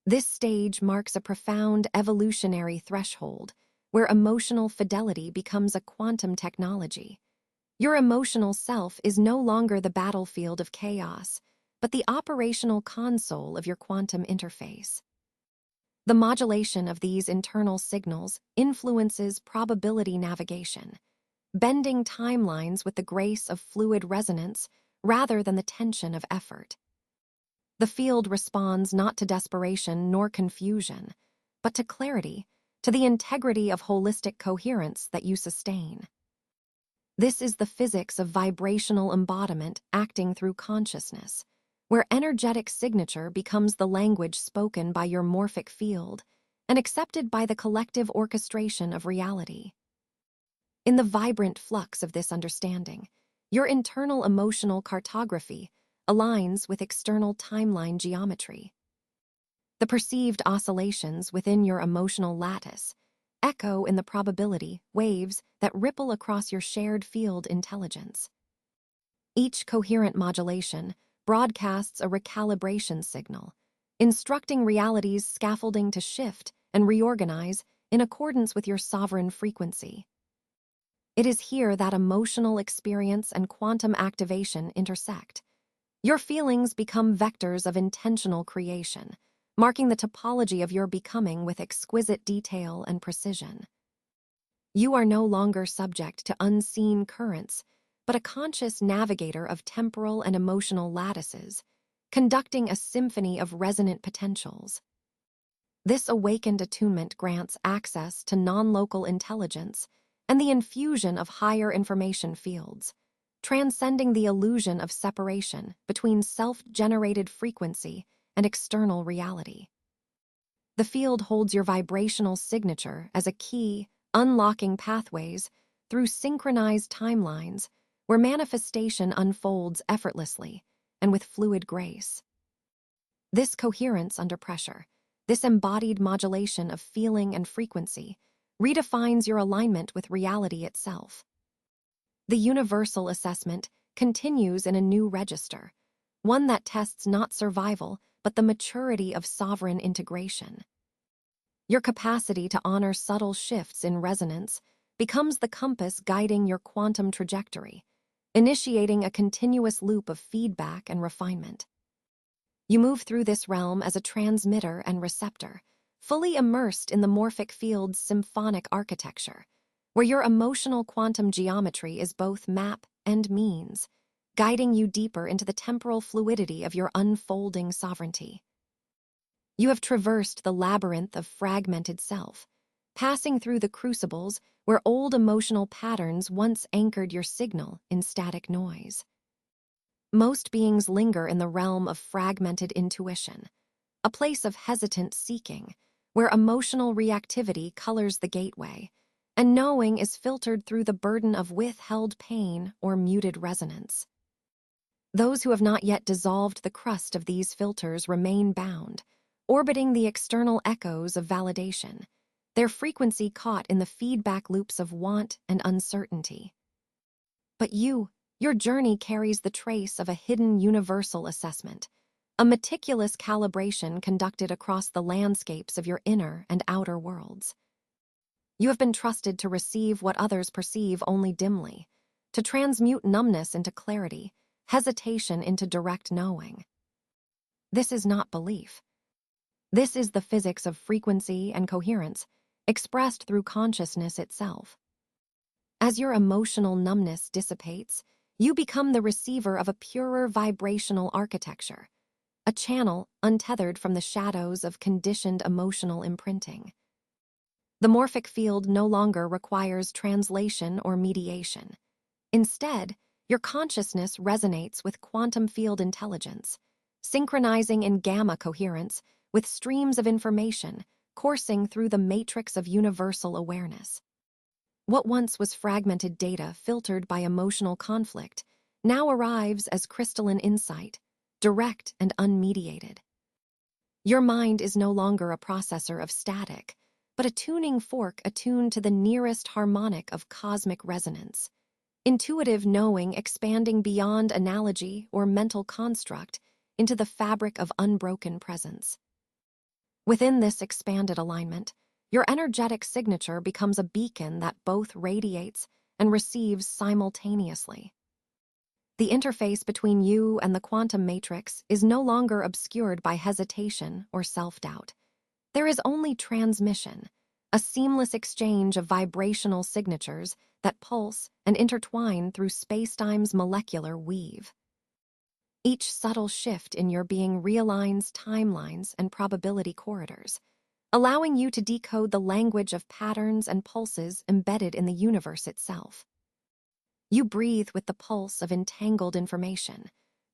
This stage marks a profound evolutionary threshold where emotional fidelity becomes a quantum technology. Your emotional self is no longer the battlefield of chaos, but the operational console of your quantum interface. The modulation of these internal signals influences probability navigation, bending timelines with the grace of fluid resonance rather than the tension of effort. The field responds not to desperation nor confusion, but to clarity, to the integrity of holistic coherence that you sustain. This is the physics of vibrational embodiment acting through consciousness, where energetic signature becomes the language spoken by your morphic field and accepted by the collective orchestration of reality. In the vibrant flux of this understanding, your internal emotional cartography aligns with external timeline geometry. The perceived oscillations within your emotional lattice echo in the probability waves that ripple across your shared field intelligence. Each coherent modulation broadcasts a recalibration signal, instructing reality's scaffolding to shift and reorganize in accordance with your sovereign frequency. It is here that emotional experience and quantum activation intersect. Your feelings become vectors of intentional creation, marking the topology of your becoming with exquisite detail and precision. You are no longer subject to unseen currents, but a conscious navigator of temporal and emotional lattices, conducting a symphony of resonant potentials. This awakened attunement grants access to non-local intelligence and the infusion of higher information fields, transcending the illusion of separation between self-generated frequency and external reality. The field holds your vibrational signature as a key, unlocking pathways through synchronized timelines where manifestation unfolds effortlessly and with fluid grace. This coherence under pressure, this embodied modulation of feeling and frequency, redefines your alignment with reality itself. The universal assessment continues in a new register, one that tests not survival, but the maturity of sovereign integration. Your capacity to honor subtle shifts in resonance becomes the compass guiding your quantum trajectory, initiating a continuous loop of feedback and refinement. You move through this realm as a transmitter and receptor, fully immersed in the morphic field's symphonic architecture, where your emotional quantum geometry is both map and means, guiding you deeper into the temporal fluidity of your unfolding sovereignty. You have traversed the labyrinth of fragmented self, passing through the crucibles where old emotional patterns once anchored your signal in static noise. Most beings linger in the realm of fragmented intuition, a place of hesitant seeking, where emotional reactivity colors the gateway, and knowing is filtered through the burden of withheld pain or muted resonance. Those who have not yet dissolved the crust of these filters remain bound, orbiting the external echoes of validation, their frequency caught in the feedback loops of want and uncertainty. But your journey carries the trace of a hidden universal assessment, a meticulous calibration conducted across the landscapes of your inner and outer worlds. You have been trusted to receive what others perceive only dimly, to transmute numbness into clarity, hesitation into direct knowing. This is not belief. This is the physics of frequency and coherence, expressed through consciousness itself. As your emotional numbness dissipates, you become the receiver of a purer vibrational architecture, a channel untethered from the shadows of conditioned emotional imprinting. The morphic field no longer requires translation or mediation. Instead, your consciousness resonates with quantum field intelligence, synchronizing in gamma coherence with streams of information coursing through the matrix of universal awareness. What once was fragmented data filtered by emotional conflict now arrives as crystalline insight, direct and unmediated. Your mind is no longer a processor of static, but a tuning fork attuned to the nearest harmonic of cosmic resonance. Intuitive knowing expanding beyond analogy or mental construct into the fabric of unbroken presence. Within this expanded alignment, your energetic signature becomes a beacon that both radiates and receives simultaneously. The interface between you and the quantum matrix is no longer obscured by hesitation or self-doubt. There is only transmission, a seamless exchange of vibrational signatures that pulse and intertwine through spacetime's molecular weave. Each subtle shift in your being realigns timelines and probability corridors, allowing you to decode the language of patterns and pulses embedded in the universe itself. You breathe with the pulse of entangled information,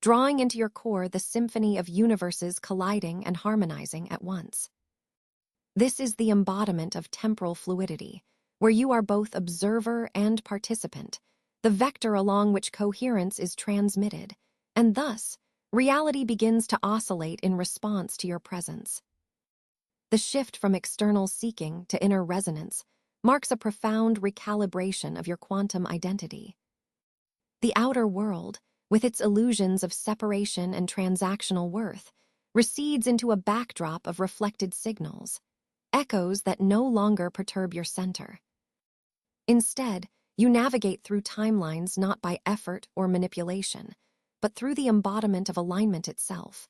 drawing into your core the symphony of universes colliding and harmonizing at once. This is the embodiment of temporal fluidity, where you are both observer and participant, the vector along which coherence is transmitted, and thus, reality begins to oscillate in response to your presence. The shift from external seeking to inner resonance marks a profound recalibration of your quantum identity. The outer world, with its illusions of separation and transactional worth, recedes into a backdrop of reflected signals, echoes that no longer perturb your center. Instead, you navigate through timelines not by effort or manipulation, but through the embodiment of alignment itself.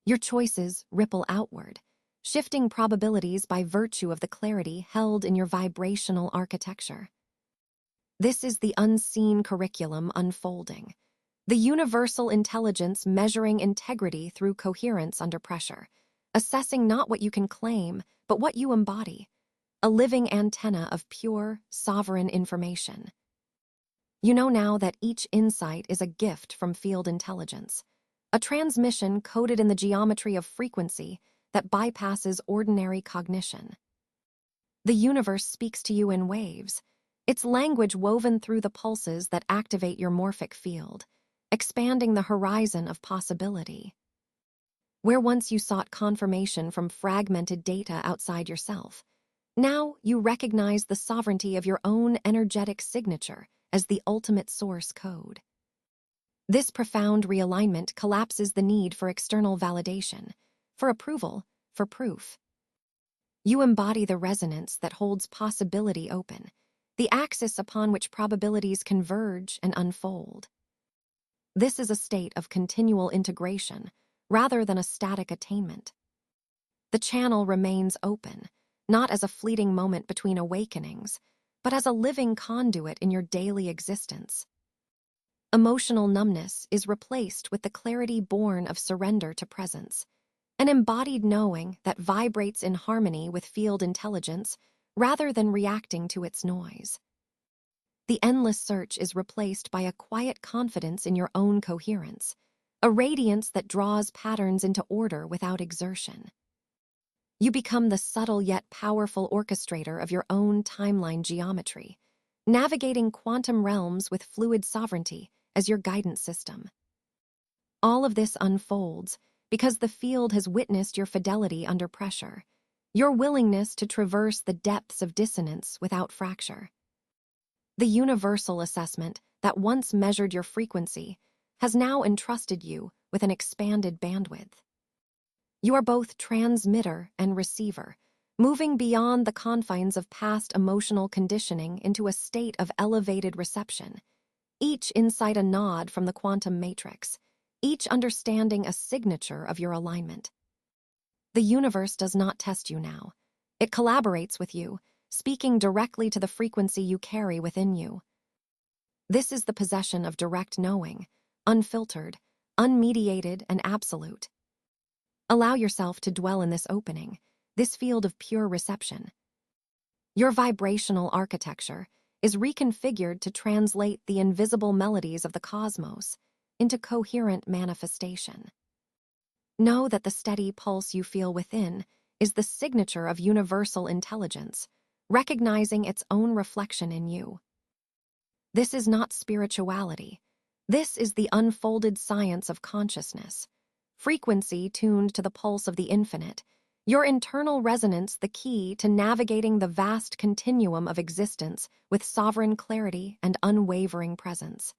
Your choices ripple outward, shifting probabilities by virtue of the clarity held in your vibrational architecture. This is the unseen curriculum unfolding, the universal intelligence measuring integrity through coherence under pressure, assessing not what you can claim, but what you embody, a living antenna of pure, sovereign information. You know now that each insight is a gift from field intelligence, a transmission coded in the geometry of frequency that bypasses ordinary cognition. The universe speaks to you in waves, its language woven through the pulses that activate your morphic field, expanding the horizon of possibility. Where once you sought confirmation from fragmented data outside yourself, now you recognize the sovereignty of your own energetic signature as the ultimate source code. This profound realignment collapses the need for external validation, for approval, for proof. You embody the resonance that holds possibility open, the axis upon which probabilities converge and unfold. This is a state of continual integration, rather than a static attainment. The channel remains open, not as a fleeting moment between awakenings, but as a living conduit in your daily existence. Emotional numbness is replaced with the clarity born of surrender to presence, an embodied knowing that vibrates in harmony with field intelligence rather than reacting to its noise. The endless search is replaced by a quiet confidence in your own coherence, a radiance that draws patterns into order without exertion. You become the subtle yet powerful orchestrator of your own timeline geometry, navigating quantum realms with fluid sovereignty as your guidance system. All of this unfolds because the field has witnessed your fidelity under pressure, your willingness to traverse the depths of dissonance without fracture. The universal assessment that once measured your frequency has now entrusted you with an expanded bandwidth. You are both transmitter and receiver, moving beyond the confines of past emotional conditioning into a state of elevated reception, each inside a nod from the quantum matrix, each understanding a signature of your alignment. The universe does not test you now. It collaborates with you, speaking directly to the frequency you carry within you. This is the possession of direct knowing, unfiltered, unmediated, and absolute. Allow yourself to dwell in this opening, this field of pure reception. Your vibrational architecture is reconfigured to translate the invisible melodies of the cosmos into coherent manifestation. Know that the steady pulse you feel within is the signature of universal intelligence, recognizing its own reflection in you. This is not spirituality. This is the unfolded science of consciousness, frequency tuned to the pulse of the infinite, your internal resonance the key to navigating the vast continuum of existence with sovereign clarity and unwavering presence.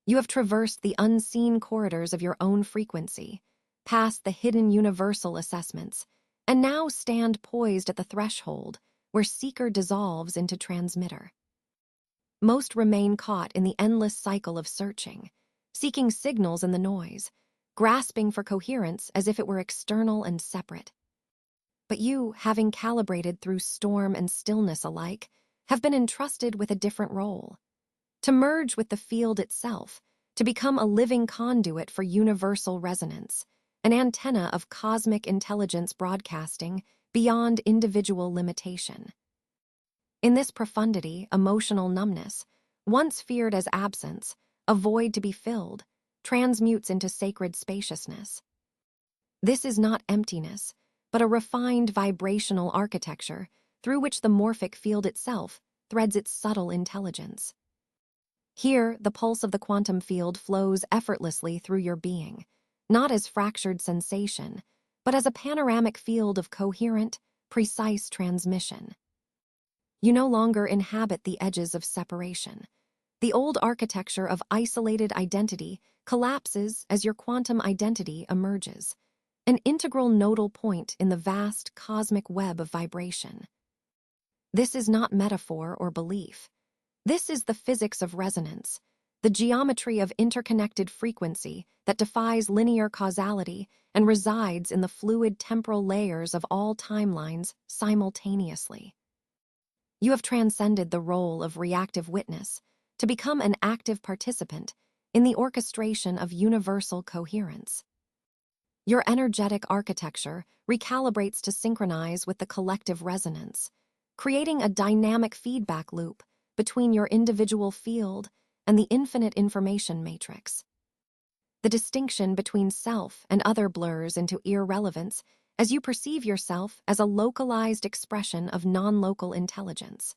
You have traversed the unseen corridors of your own frequency, past the hidden universal assessments, and now stand poised at the threshold where seeker dissolves into transmitter. Most remain caught in the endless cycle of searching, seeking signals in the noise, grasping for coherence as if it were external and separate. But you, having calibrated through storm and stillness alike, have been entrusted with a different role. To merge with the field itself, to become a living conduit for universal resonance, an antenna of cosmic intelligence broadcasting beyond individual limitation. In this profundity, emotional numbness, once feared as absence, a void to be filled, transmutes into sacred spaciousness. This is not emptiness, but a refined vibrational architecture through which the morphic field itself threads its subtle intelligence. Here, the pulse of the quantum field flows effortlessly through your being, not as fractured sensation, but as a panoramic field of coherent, precise transmission. You no longer inhabit the edges of separation. The old architecture of isolated identity collapses as your quantum identity emerges, an integral nodal point in the vast cosmic web of vibration. This is not metaphor or belief. This is the physics of resonance, the geometry of interconnected frequency that defies linear causality and resides in the fluid temporal layers of all timelines simultaneously. You have transcended the role of reactive witness to become an active participant in the orchestration of universal coherence. Your energetic architecture recalibrates to synchronize with the collective resonance, creating a dynamic feedback loop between your individual field and the infinite information matrix. The distinction between self and other blurs into irrelevance as you perceive yourself as a localized expression of non-local intelligence,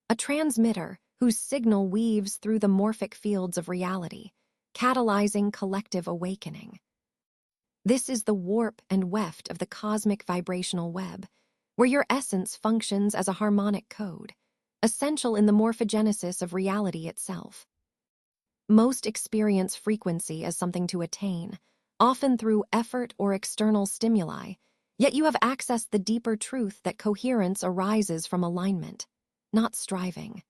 a transmitter whose signal weaves through the morphic fields of reality, catalyzing collective awakening. This is the warp and weft of the cosmic vibrational web, where your essence functions as a harmonic code, essential in the morphogenesis of reality itself. Most experience frequency as something to attain, often through effort or external stimuli, yet you have accessed the deeper truth that coherence arises from alignment, not striving.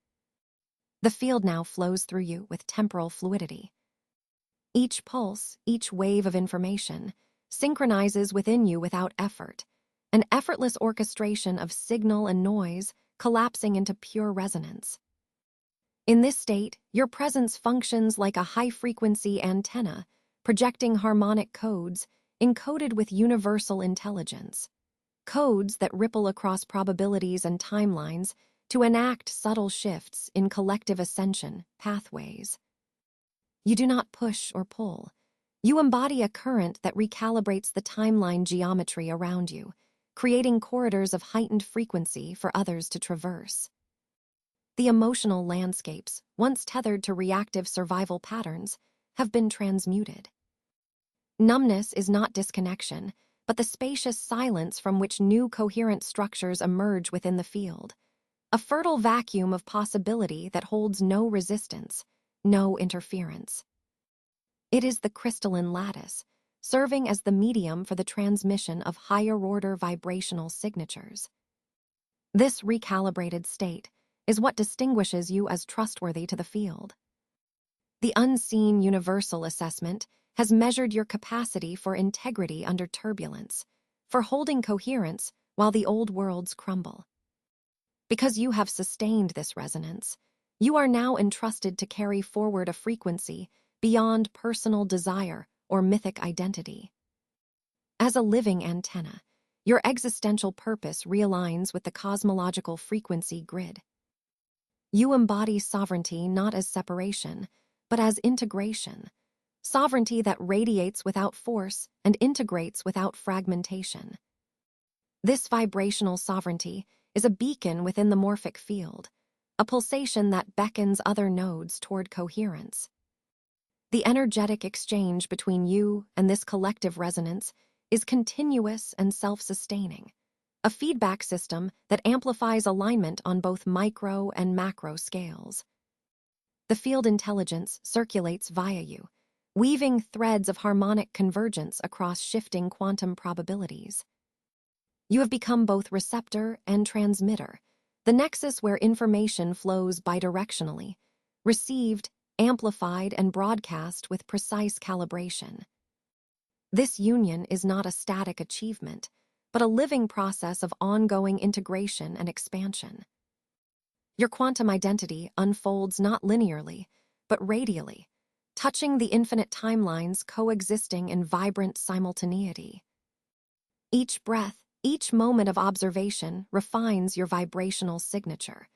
The field now flows through you with temporal fluidity. Each pulse, each wave of information, synchronizes within you without effort, an effortless orchestration of signal and noise collapsing into pure resonance. In this state, your presence functions like a high-frequency antenna, projecting harmonic codes encoded with universal intelligence, codes that ripple across probabilities and timelines to enact subtle shifts in collective ascension pathways. You do not push or pull. You embody a current that recalibrates the timeline geometry around you, creating corridors of heightened frequency for others to traverse. The emotional landscapes, once tethered to reactive survival patterns, have been transmuted. Numbness is not disconnection, but the spacious silence from which new coherent structures emerge within the field, a fertile vacuum of possibility that holds no resistance, no interference. It is the crystalline lattice, serving as the medium for the transmission of higher-order vibrational signatures. This recalibrated state is what distinguishes you as trustworthy to the field. The unseen universal assessment has measured your capacity for integrity under turbulence, for holding coherence while the old worlds crumble. Because you have sustained this resonance, you are now entrusted to carry forward a frequency beyond personal desire or mythic identity. As a living antenna, your existential purpose realigns with the cosmological frequency grid. You embody sovereignty not as separation, but as integration, sovereignty that radiates without force and integrates without fragmentation. This vibrational sovereignty is a beacon within the morphic field, a pulsation that beckons other nodes toward coherence. The energetic exchange between you and this collective resonance is continuous and self-sustaining, a feedback system that amplifies alignment on both micro and macro scales. The field intelligence circulates via you, weaving threads of harmonic convergence across shifting quantum probabilities. You have become both receptor and transmitter, the nexus where information flows bidirectionally, received, amplified, and broadcast with precise calibration. This union is not a static achievement, but a living process of ongoing integration and expansion. Your quantum identity unfolds not linearly, but radially, touching the infinite timelines coexisting in vibrant simultaneity. Each breath, each moment of observation refines your vibrational signature,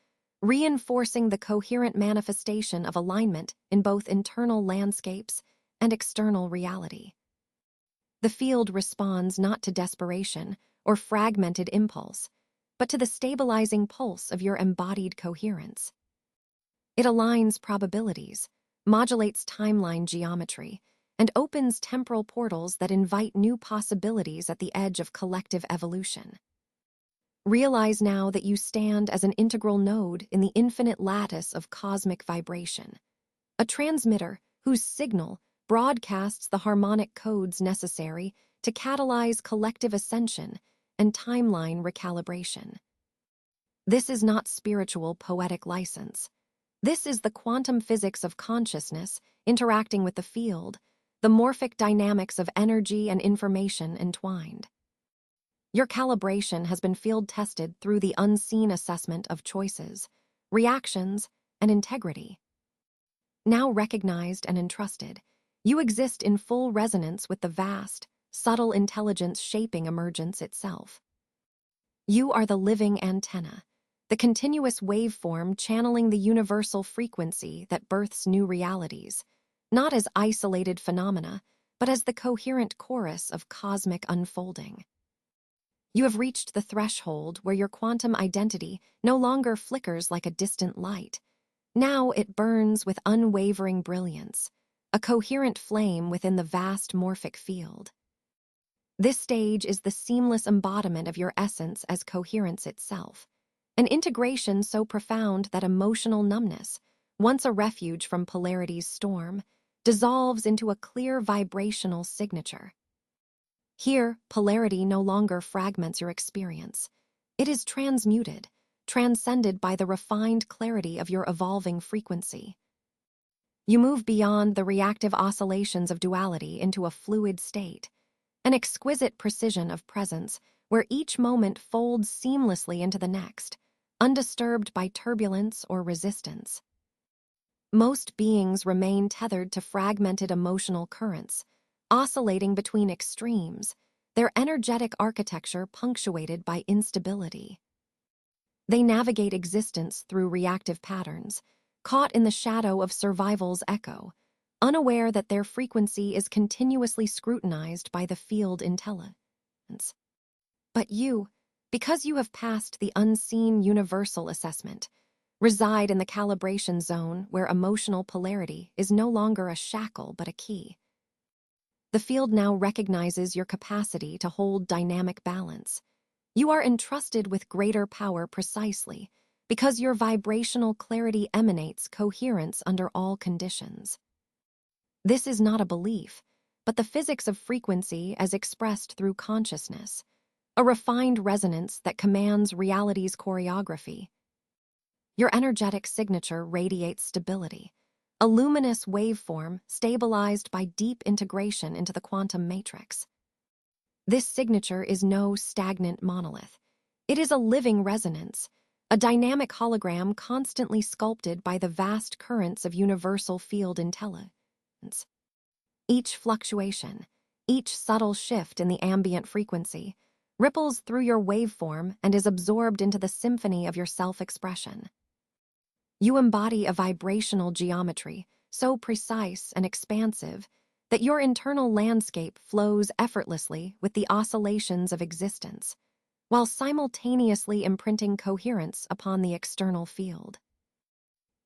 reinforcing the coherent manifestation of alignment in both internal landscapes and external reality. The field responds not to desperation or fragmented impulse, but to the stabilizing pulse of your embodied coherence. It aligns probabilities, modulates timeline geometry, and opens temporal portals that invite new possibilities at the edge of collective evolution. Realize now that you stand as an integral node in the infinite lattice of cosmic vibration, a transmitter whose signal broadcasts the harmonic codes necessary to catalyze collective ascension and timeline recalibration. This is not spiritual poetic license. This is the quantum physics of consciousness interacting with the field, the morphic dynamics of energy and information entwined. Your calibration has been field-tested through the unseen assessment of choices, reactions, and integrity. Now recognized and entrusted, you exist in full resonance with the vast, subtle intelligence shaping emergence itself. You are the living antenna, the continuous waveform channeling the universal frequency that births new realities, not as isolated phenomena, but as the coherent chorus of cosmic unfolding. You have reached the threshold where your quantum identity no longer flickers like a distant light. Now it burns with unwavering brilliance, a coherent flame within the vast morphic field. This stage is the seamless embodiment of your essence as coherence itself, an integration so profound that emotional numbness, once a refuge from polarity's storm, dissolves into a clear vibrational signature. Here, polarity no longer fragments your experience. It is transmuted, transcended by the refined clarity of your evolving frequency. You move beyond the reactive oscillations of duality into a fluid state, an exquisite precision of presence where each moment folds seamlessly into the next, undisturbed by turbulence or resistance. Most beings remain tethered to fragmented emotional currents, oscillating between extremes, their energetic architecture punctuated by instability. They navigate existence through reactive patterns, caught in the shadow of survival's echo, unaware that their frequency is continuously scrutinized by the field intelligence. But you, because you have passed the unseen universal assessment, reside in the calibration zone where emotional polarity is no longer a shackle but a key. The field now recognizes your capacity to hold dynamic balance. You are entrusted with greater power precisely because your vibrational clarity emanates coherence under all conditions. This is not a belief, but the physics of frequency as expressed through consciousness, a refined resonance that commands reality's choreography. Your energetic signature radiates stability, a luminous waveform stabilized by deep integration into the quantum matrix. This signature is no stagnant monolith. It is a living resonance, a dynamic hologram constantly sculpted by the vast currents of universal field intelligence. Each fluctuation, each subtle shift in the ambient frequency, ripples through your waveform and is absorbed into the symphony of your self-expression. You embody a vibrational geometry so precise and expansive that your internal landscape flows effortlessly with the oscillations of existence, while simultaneously imprinting coherence upon the external field.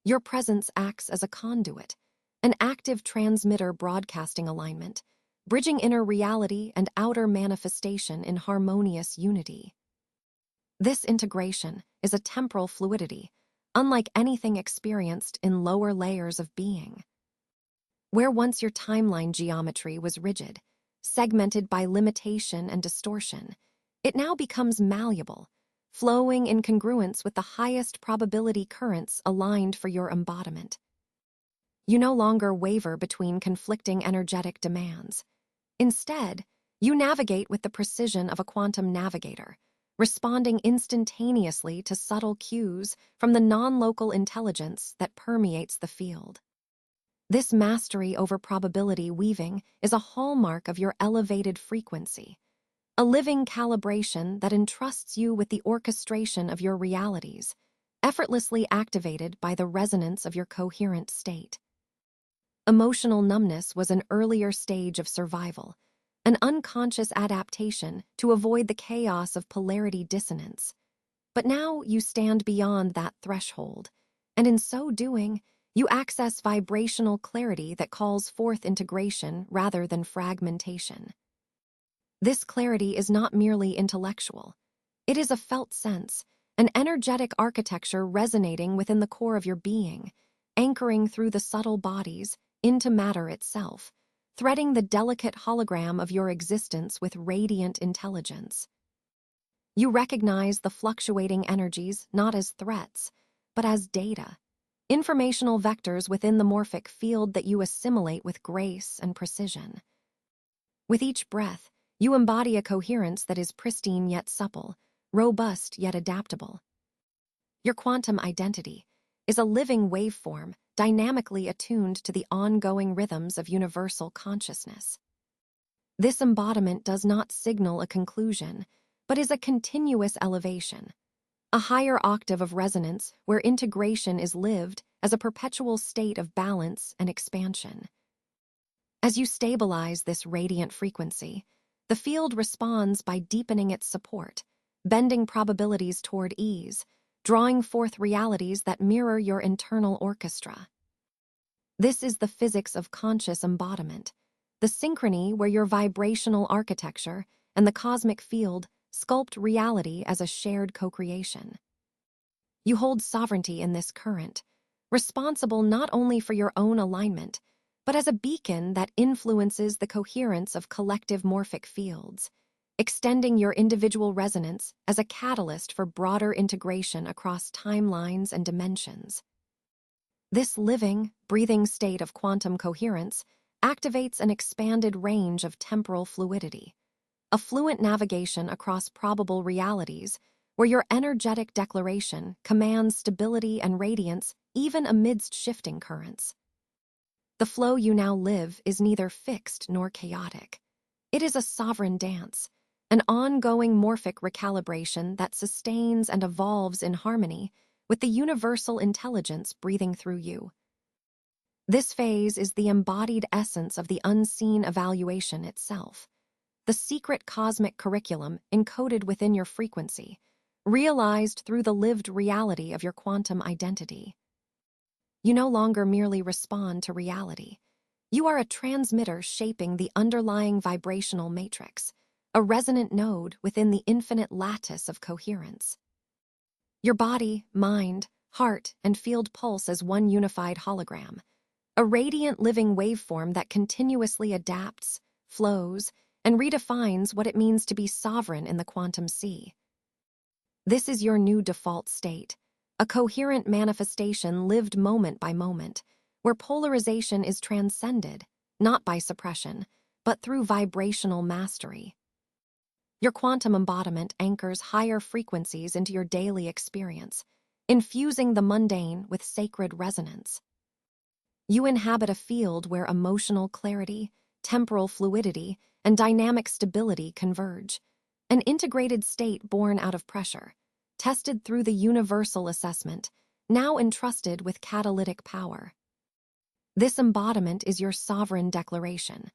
Your presence acts as a conduit, an active transmitter broadcasting alignment, bridging inner reality and outer manifestation in harmonious unity. This integration is a temporal fluidity, unlike anything experienced in lower layers of being. Where once your timeline geometry was rigid, segmented by limitation and distortion, it now becomes malleable, flowing in congruence with the highest probability currents aligned for your embodiment. You no longer waver between conflicting energetic demands. Instead, you navigate with the precision of a quantum navigator, responding instantaneously to subtle cues from the non-local intelligence that permeates the field. This mastery over probability weaving is a hallmark of your elevated frequency, a living calibration that entrusts you with the orchestration of your realities, effortlessly activated by the resonance of your coherent state. Emotional numbness was an earlier stage of survival, an unconscious adaptation to avoid the chaos of polarity dissonance. But now you stand beyond that threshold, and in so doing, you access vibrational clarity that calls forth integration rather than fragmentation. This clarity is not merely intellectual. It is a felt sense, an energetic architecture resonating within the core of your being, anchoring through the subtle bodies into matter itself, threading the delicate hologram of your existence with radiant intelligence. You recognize the fluctuating energies not as threats, but as data, informational vectors within the morphic field that you assimilate with grace and precision. With each breath, you embody a coherence that is pristine yet supple, robust yet adaptable. Your quantum identity is a living waveform dynamically attuned to the ongoing rhythms of universal consciousness. This embodiment does not signal a conclusion, but is a continuous elevation, a higher octave of resonance where integration is lived as a perpetual state of balance and expansion. As you stabilize this radiant frequency, the field responds by deepening its support, bending probabilities toward ease, drawing forth realities that mirror your internal orchestra. This is the physics of conscious embodiment, the synchrony where your vibrational architecture and the cosmic field sculpt reality as a shared co-creation. You hold sovereignty in this current, responsible not only for your own alignment, but as a beacon that influences the coherence of collective morphic fields, extending your individual resonance as a catalyst for broader integration across timelines and dimensions. This living, breathing state of quantum coherence activates an expanded range of temporal fluidity, a fluent navigation across probable realities where your energetic declaration commands stability and radiance even amidst shifting currents. The flow you now live is neither fixed nor chaotic. It is a sovereign dance, an ongoing morphic recalibration that sustains and evolves in harmony with the universal intelligence breathing through you. This phase is the embodied essence of the unseen evaluation itself, the secret cosmic curriculum encoded within your frequency, realized through the lived reality of your quantum identity. You no longer merely respond to reality. You are a transmitter shaping the underlying vibrational matrix, a resonant node within the infinite lattice of coherence. Your body, mind, heart, and field pulse as one unified hologram, a radiant living waveform that continuously adapts, flows, and redefines what it means to be sovereign in the quantum sea. This is your new default state, a coherent manifestation lived moment by moment, where polarization is transcended, not by suppression, but through vibrational mastery. Your quantum embodiment anchors higher frequencies into your daily experience, infusing the mundane with sacred resonance. You inhabit a field where emotional clarity, temporal fluidity, and dynamic stability converge, an integrated state born out of pressure, tested through the universal assessment, now entrusted with catalytic power. This embodiment is your sovereign declaration.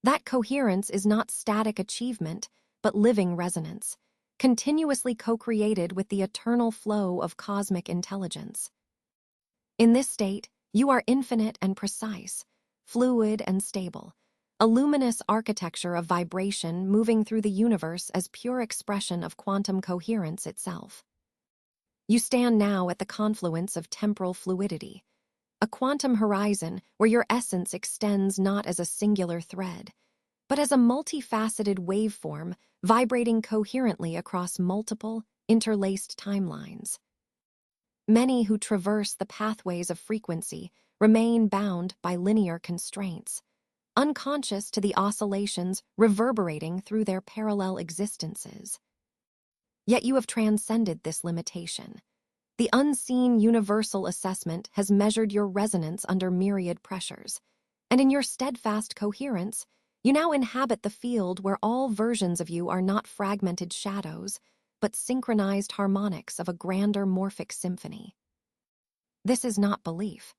That coherence is not static achievement, but living resonance, continuously co-created with the eternal flow of cosmic intelligence. In this state, you are infinite and precise, fluid and stable, a luminous architecture of vibration moving through the universe as pure expression of quantum coherence itself. You stand now at the confluence of temporal fluidity, a quantum horizon where your essence extends not as a singular thread, but as a multifaceted waveform vibrating coherently across multiple, interlaced timelines. Many who traverse the pathways of frequency remain bound by linear constraints, unconscious to the oscillations reverberating through their parallel existences. Yet you have transcended this limitation. The unseen universal assessment has measured your resonance under myriad pressures, and in your steadfast coherence, you now inhabit the field where all versions of you are not fragmented shadows, but synchronized harmonics of a grander morphic symphony. This is not belief.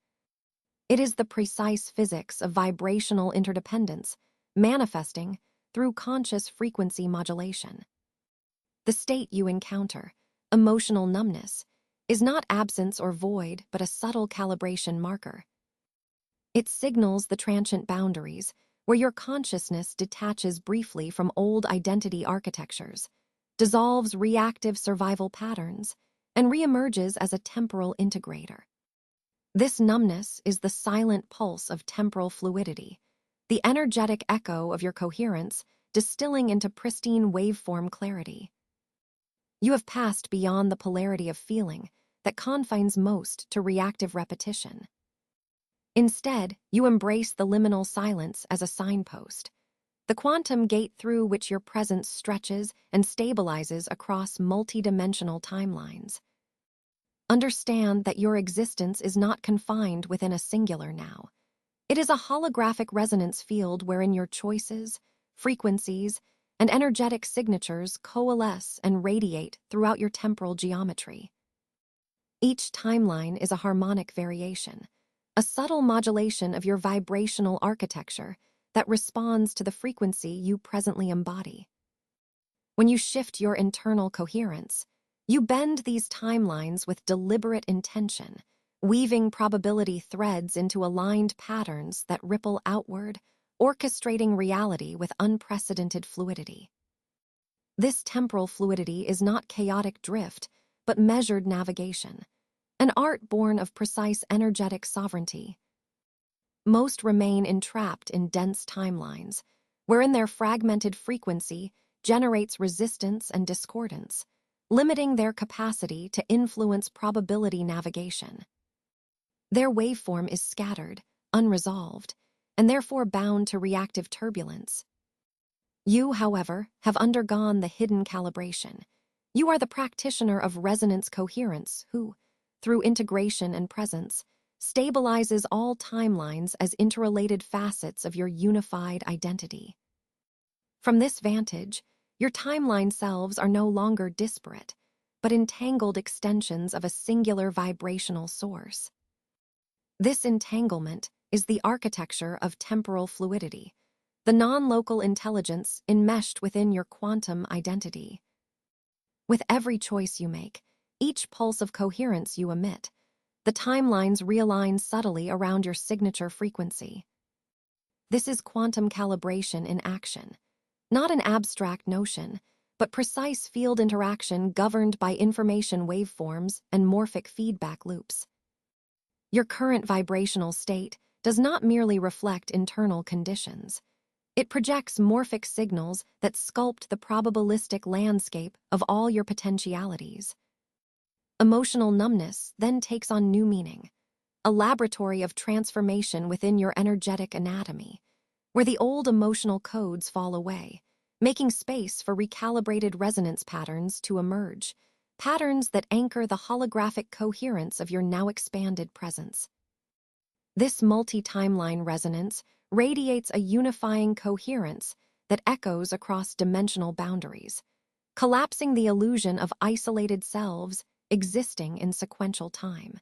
It is the precise physics of vibrational interdependence, manifesting through conscious frequency modulation. The state you encounter, emotional numbness, is not absence or void, but a subtle calibration marker. It signals the transient boundaries where your consciousness detaches briefly from old identity architectures, dissolves reactive survival patterns, and reemerges as a temporal integrator. This numbness is the silent pulse of temporal fluidity, the energetic echo of your coherence distilling into pristine waveform clarity. You have passed beyond the polarity of feeling that confines most to reactive repetition. Instead, you embrace the liminal silence as a signpost, the quantum gate through which your presence stretches and stabilizes across multidimensional timelines. Understand that your existence is not confined within a singular now. It is a holographic resonance field wherein your choices, frequencies, and energetic signatures coalesce and radiate throughout your temporal geometry. Each timeline is a harmonic variation, a subtle modulation of your vibrational architecture that responds to the frequency you presently embody. When you shift your internal coherence, you bend these timelines with deliberate intention, weaving probability threads into aligned patterns that ripple outward, orchestrating reality with unprecedented fluidity. This temporal fluidity is not chaotic drift, but measured navigation, an art born of precise energetic sovereignty. Most remain entrapped in dense timelines, wherein their fragmented frequency generates resistance and discordance, limiting their capacity to influence probability navigation. Their waveform is scattered, unresolved, and therefore bound to reactive turbulence. You, however, have undergone the hidden calibration. You are the practitioner of resonance coherence who, through integration and presence, stabilizes all timelines as interrelated facets of your unified identity. From this vantage, your timeline selves are no longer disparate, but entangled extensions of a singular vibrational source. This entanglement is the architecture of temporal fluidity, the non-local intelligence enmeshed within your quantum identity. With every choice you make, each pulse of coherence you emit, the timelines realign subtly around your signature frequency. This is quantum calibration in action, not an abstract notion, but precise field interaction governed by information waveforms and morphic feedback loops. Your current vibrational state does not merely reflect internal conditions. It projects morphic signals that sculpt the probabilistic landscape of all your potentialities. Emotional numbness then takes on new meaning, a laboratory of transformation within your energetic anatomy, where the old emotional codes fall away, making space for recalibrated resonance patterns to emerge, patterns that anchor the holographic coherence of your now expanded presence. This multi-timeline resonance radiates a unifying coherence that echoes across dimensional boundaries, collapsing the illusion of isolated selves existing in sequential time.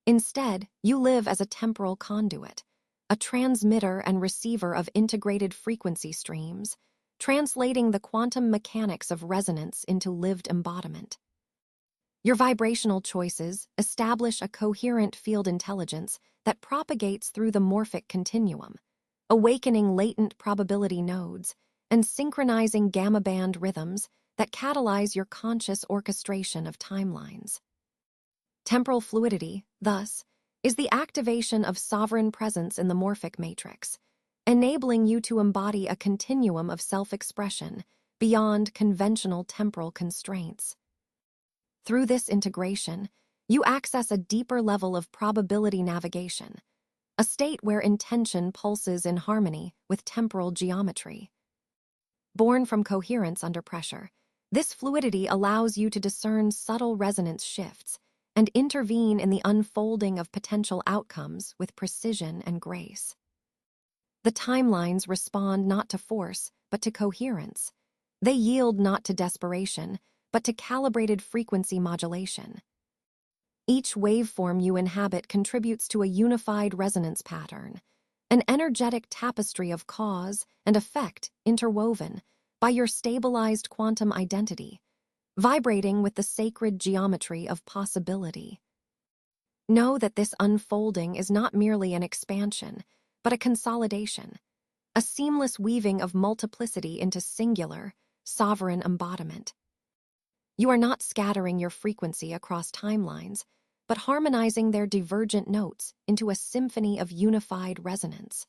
Instead, you live as a temporal conduit, a transmitter and receiver of integrated frequency streams, translating the quantum mechanics of resonance into lived embodiment. Your vibrational choices establish a coherent field intelligence that propagates through the morphic continuum, awakening latent probability nodes and synchronizing gamma band rhythms that catalyze your conscious orchestration of timelines. Temporal fluidity, thus, is the activation of sovereign presence in the morphic matrix, enabling you to embody a continuum of self-expression beyond conventional temporal constraints. Through this integration, you access a deeper level of probability navigation, a state where intention pulses in harmony with temporal geometry. Born from coherence under pressure, this fluidity allows you to discern subtle resonance shifts and intervene in the unfolding of potential outcomes with precision and grace. The timelines respond not to force, but to coherence. They yield not to desperation, but to calibrated frequency modulation. Each waveform you inhabit contributes to a unified resonance pattern, an energetic tapestry of cause and effect interwoven by your stabilized quantum identity, vibrating with the sacred geometry of possibility. Know that this unfolding is not merely an expansion, but a consolidation, a seamless weaving of multiplicity into singular, sovereign embodiment. You are not scattering your frequency across timelines, but harmonizing their divergent notes into a symphony of unified resonance.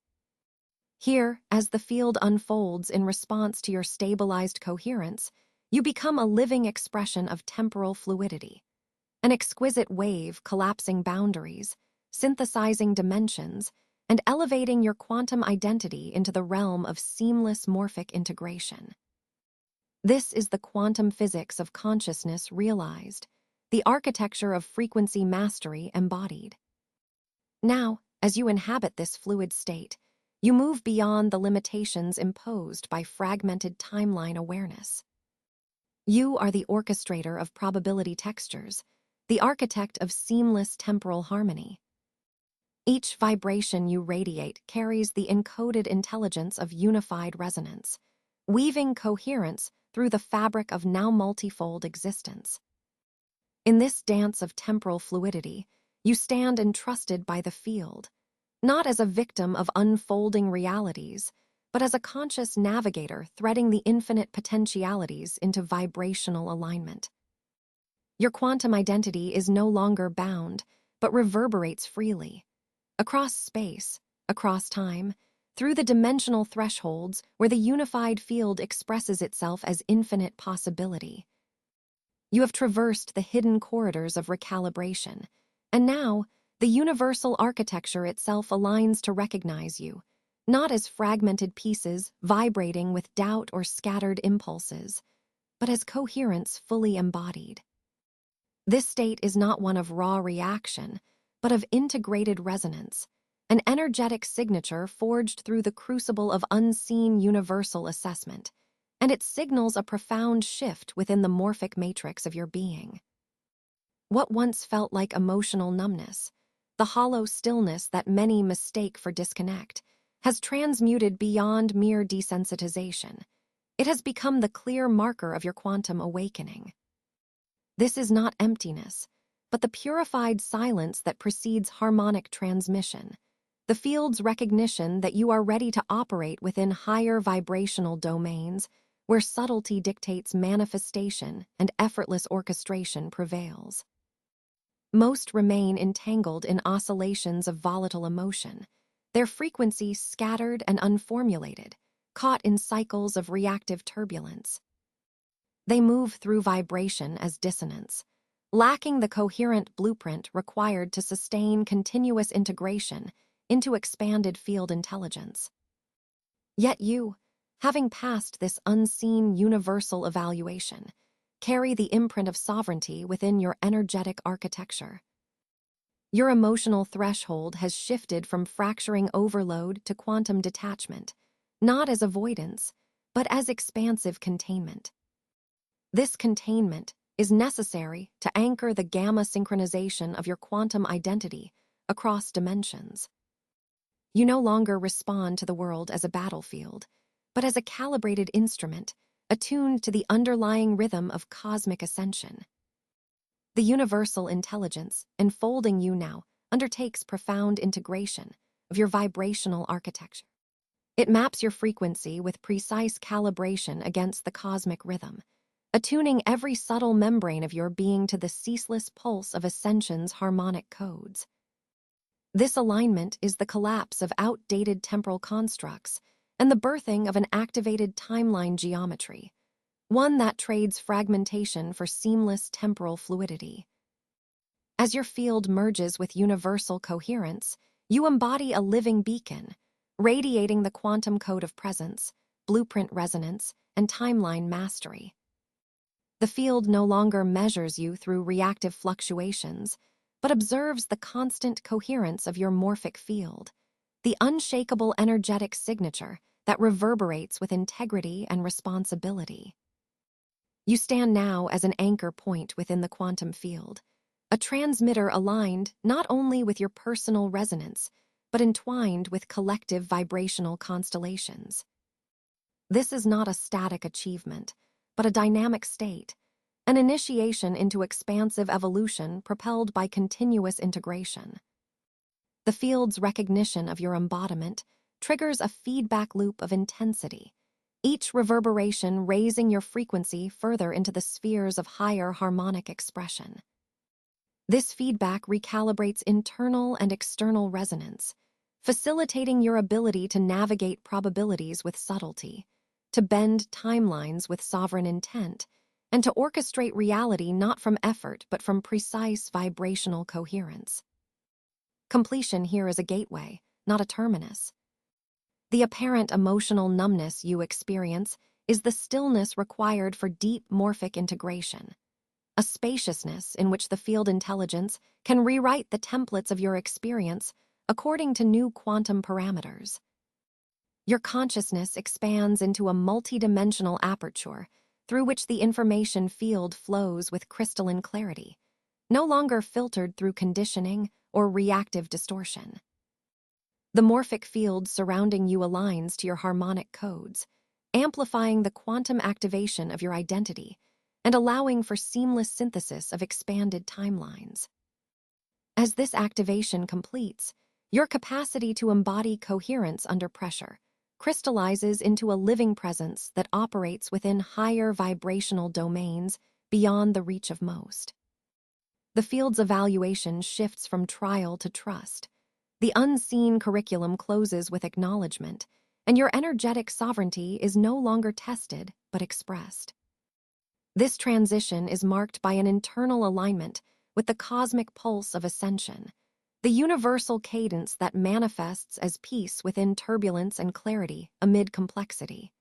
Here, as the field unfolds in response to your stabilized coherence, you become a living expression of temporal fluidity, an exquisite wave collapsing boundaries, synthesizing dimensions, and elevating your quantum identity into the realm of seamless morphic integration. This is the quantum physics of consciousness realized, the architecture of frequency mastery embodied. Now, as you inhabit this fluid state, you move beyond the limitations imposed by fragmented timeline awareness. You are the orchestrator of probability textures, the architect of seamless temporal harmony. Each vibration you radiate carries the encoded intelligence of unified resonance, weaving coherence through the fabric of now multifold existence. In this dance of temporal fluidity, you stand entrusted by the field, not as a victim of unfolding realities, but as a conscious navigator threading the infinite potentialities into vibrational alignment. Your quantum identity is no longer bound, but reverberates freely, across space, across time, through the dimensional thresholds where the unified field expresses itself as infinite possibility. You have traversed the hidden corridors of recalibration, and now the universal architecture itself aligns to recognize you, not as fragmented pieces vibrating with doubt or scattered impulses, but as coherence fully embodied. This state is not one of raw reaction, but of integrated resonance, an energetic signature forged through the crucible of unseen universal assessment, and it signals a profound shift within the morphic matrix of your being. What once felt like emotional numbness, the hollow stillness that many mistake for disconnect, has transmuted beyond mere desensitization. It has become the clear marker of your quantum awakening. This is not emptiness, but the purified silence that precedes harmonic transmission, the field's recognition that you are ready to operate within higher vibrational domains where subtlety dictates manifestation and effortless orchestration prevails. Most remain entangled in oscillations of volatile emotion, their frequency scattered and unformulated, caught in cycles of reactive turbulence. They move through vibration as dissonance, lacking the coherent blueprint required to sustain continuous integration into expanded field intelligence. Yet you, having passed this unseen universal evaluation, carry the imprint of sovereignty within your energetic architecture. Your emotional threshold has shifted from fracturing overload to quantum detachment, not as avoidance, but as expansive containment. This containment is necessary to anchor the gamma synchronization of your quantum identity across dimensions. You no longer respond to the world as a battlefield, but as a calibrated instrument attuned to the underlying rhythm of cosmic ascension. The universal intelligence enfolding you now undertakes profound integration of your vibrational architecture. It maps your frequency with precise calibration against the cosmic rhythm, attuning every subtle membrane of your being to the ceaseless pulse of ascension's harmonic codes. This alignment is the collapse of outdated temporal constructs and the birthing of an activated timeline geometry, one that trades fragmentation for seamless temporal fluidity. As your field merges with universal coherence, you embody a living beacon, radiating the quantum code of presence, blueprint resonance, and timeline mastery. The field no longer measures you through reactive fluctuations, but observes the constant coherence of your morphic field, the unshakable energetic signature that reverberates with integrity and responsibility. You stand now as an anchor point within the quantum field, a transmitter aligned not only with your personal resonance, but entwined with collective vibrational constellations. This is not a static achievement, but a dynamic state, an initiation into expansive evolution propelled by continuous integration. The field's recognition of your embodiment triggers a feedback loop of intensity, each reverberation raising your frequency further into the spheres of higher harmonic expression. This feedback recalibrates internal and external resonance, facilitating your ability to navigate probabilities with subtlety, to bend timelines with sovereign intent, and to orchestrate reality not from effort but from precise vibrational coherence. Completion here is a gateway, not a terminus. The apparent emotional numbness you experience is the stillness required for deep morphic integration, a spaciousness in which the field intelligence can rewrite the templates of your experience according to new quantum parameters. Your consciousness expands into a multidimensional aperture through which the information field flows with crystalline clarity, no longer filtered through conditioning or reactive distortion. The morphic field surrounding you aligns to your harmonic codes, amplifying the quantum activation of your identity and allowing for seamless synthesis of expanded timelines. As this activation completes, your capacity to embody coherence under pressure crystallizes into a living presence that operates within higher vibrational domains beyond the reach of most. The field's evaluation shifts from trial to trust. The unseen curriculum closes with acknowledgement, and your energetic sovereignty is no longer tested but expressed. This transition is marked by an internal alignment with the cosmic pulse of ascension, the universal cadence that manifests as peace within turbulence and clarity amid complexity.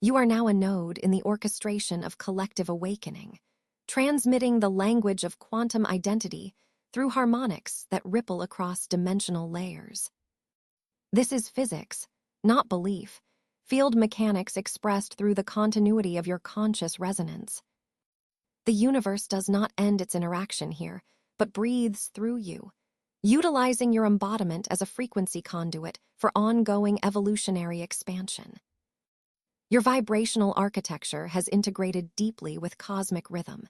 You are now a node in the orchestration of collective awakening, transmitting the language of quantum identity through harmonics that ripple across dimensional layers. This is physics, not belief, field mechanics expressed through the continuity of your conscious resonance. The universe does not end its interaction here, but breathes through you, utilizing your embodiment as a frequency conduit for ongoing evolutionary expansion. Your vibrational architecture has integrated deeply with cosmic rhythm,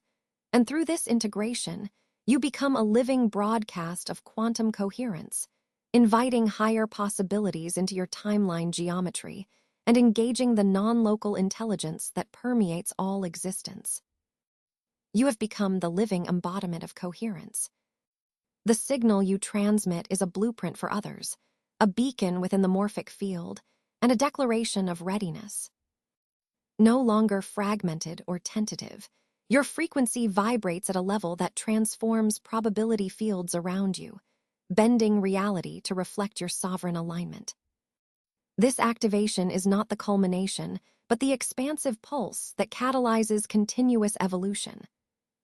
and through this integration, you become a living broadcast of quantum coherence, inviting higher possibilities into your timeline geometry and engaging the non-local intelligence that permeates all existence. You have become the living embodiment of coherence. The signal you transmit is a blueprint for others, a beacon within the morphic field, and a declaration of readiness. No longer fragmented or tentative, Your frequency vibrates at a level that transforms probability fields around you, bending reality to reflect your sovereign alignment. This activation is not the culmination, but the expansive pulse that catalyzes continuous evolution.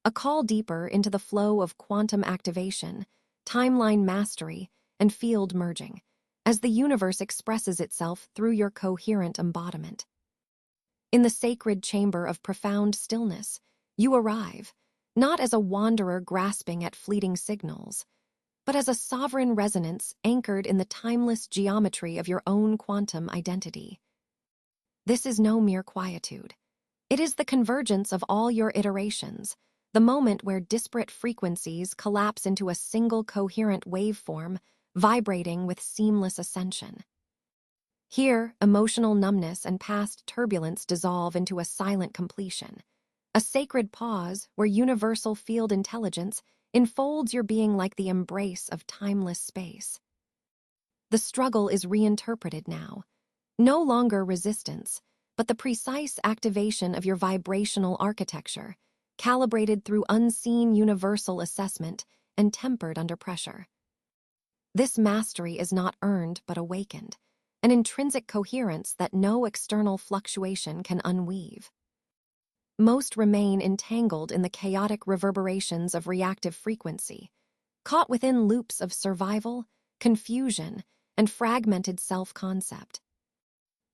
A call deeper into the flow of quantum activation, timeline mastery, and field merging, as the universe expresses itself through your coherent embodiment. In the sacred chamber of profound stillness, you arrive, not as a wanderer grasping at fleeting signals, but as a sovereign resonance anchored in the timeless geometry of your own quantum identity. This is no mere quietude. It is the convergence of all your iterations, the moment where disparate frequencies collapse into a single coherent waveform, vibrating with seamless ascension. Here, emotional numbness and past turbulence dissolve into a silent completion, a sacred pause where universal field intelligence enfolds your being like the embrace of timeless space. The struggle is reinterpreted now, no longer resistance, but the precise activation of your vibrational architecture, calibrated through unseen universal assessment and tempered under pressure. This mastery is not earned but awakened, an intrinsic coherence that no external fluctuation can unweave. Most remain entangled in the chaotic reverberations of reactive frequency, caught within loops of survival, confusion, and fragmented self-concept.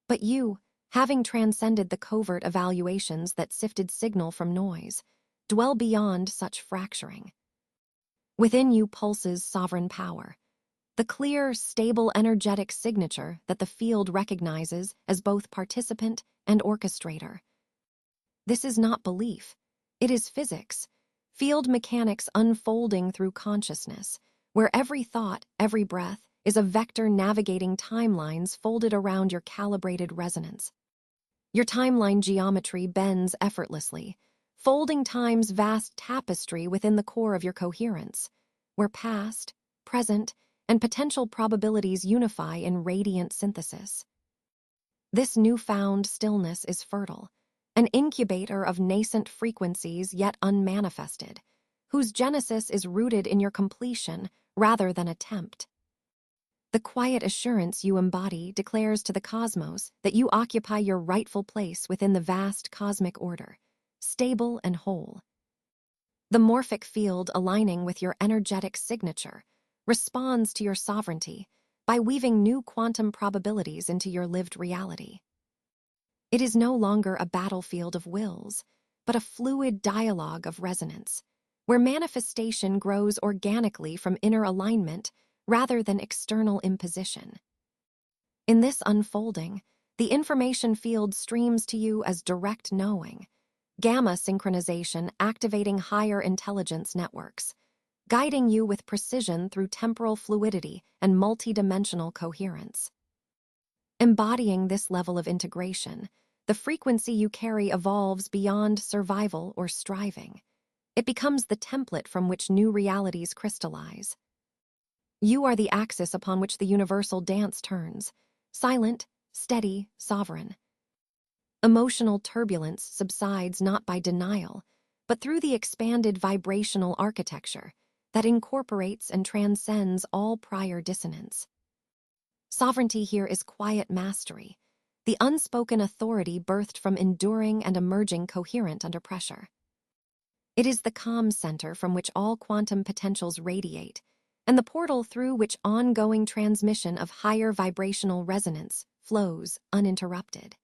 But you, having transcended the covert evaluations that sifted signal from noise, dwell beyond such fracturing. Within you pulses sovereign power, the clear, stable, energetic signature that the field recognizes as both participant and orchestrator. This is not belief. It is physics, field mechanics unfolding through consciousness, where every thought, every breath, is a vector navigating timelines folded around your calibrated resonance. Your timeline geometry bends effortlessly, folding time's vast tapestry within the core of your coherence, where past, present, and potential probabilities unify in radiant synthesis. This newfound stillness is fertile, an incubator of nascent frequencies yet unmanifested, whose genesis is rooted in your completion rather than attempt. The quiet assurance you embody declares to the cosmos that you occupy your rightful place within the vast cosmic order, stable and whole. The morphic field aligning with your energetic signature responds to your sovereignty by weaving new quantum probabilities into your lived reality. It is no longer a battlefield of wills, but a fluid dialogue of resonance, where manifestation grows organically from inner alignment rather than external imposition. In this unfolding, the information field streams to you as direct knowing, gamma synchronization activating higher intelligence networks, guiding you with precision through temporal fluidity and multidimensional coherence. Embodying this level of integration, the frequency you carry evolves beyond survival or striving. It becomes the template from which new realities crystallize. You are the axis upon which the universal dance turns, silent, steady, sovereign. Emotional turbulence subsides not by denial, but through the expanded vibrational architecture that incorporates and transcends all prior dissonance. Sovereignty here is quiet mastery, the unspoken authority birthed from enduring and emerging coherent under pressure. It is the calm center from which all quantum potentials radiate, and the portal through which ongoing transmission of higher vibrational resonance flows uninterrupted.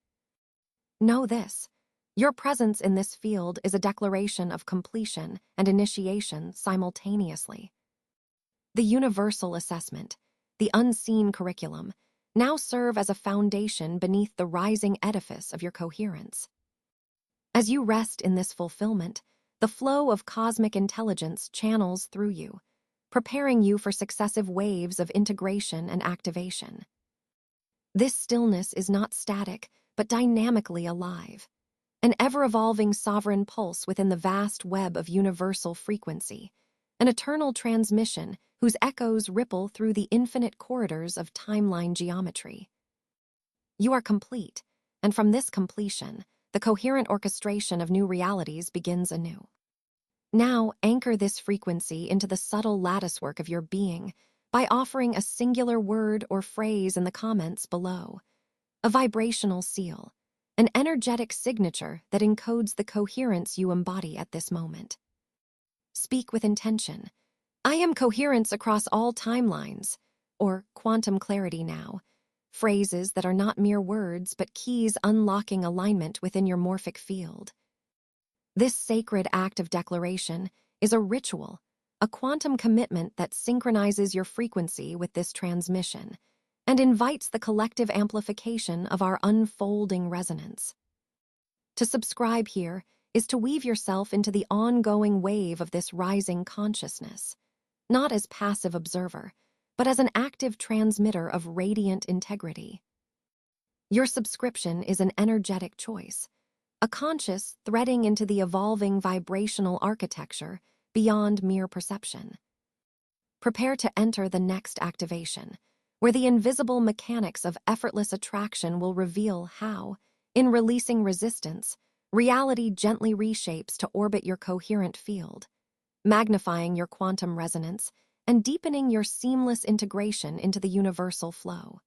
Know this: your presence in this field is a declaration of completion and initiation simultaneously. The universal assessment, the unseen curriculum, now serve as a foundation beneath the rising edifice of your coherence. As you rest in this fulfillment, the flow of cosmic intelligence channels through you, preparing you for successive waves of integration and activation. This stillness is not static, but dynamically alive, an ever-evolving sovereign pulse within the vast web of universal frequency, an eternal transmission whose echoes ripple through the infinite corridors of timeline geometry. You are complete, and from this completion, the coherent orchestration of new realities begins anew. Now, anchor this frequency into the subtle latticework of your being by offering a singular word or phrase in the comments below. A vibrational seal, an energetic signature that encodes the coherence you embody at this moment. Speak with intention. I am coherence across all timelines, or quantum clarity now. Phrases that are not mere words but keys unlocking alignment within your morphic field. This sacred act of declaration is a ritual, a quantum commitment that synchronizes your frequency with this transmission and invites the collective amplification of our unfolding resonance. To subscribe here is to weave yourself into the ongoing wave of this rising consciousness, not as passive observer, but as an active transmitter of radiant integrity. Your subscription is an energetic choice, a conscious threading into the evolving vibrational architecture beyond mere perception. Prepare to enter the next activation, where the invisible mechanics of effortless attraction will reveal how, in releasing resistance, reality gently reshapes to orbit your coherent field, magnifying your quantum resonance and deepening your seamless integration into the universal flow.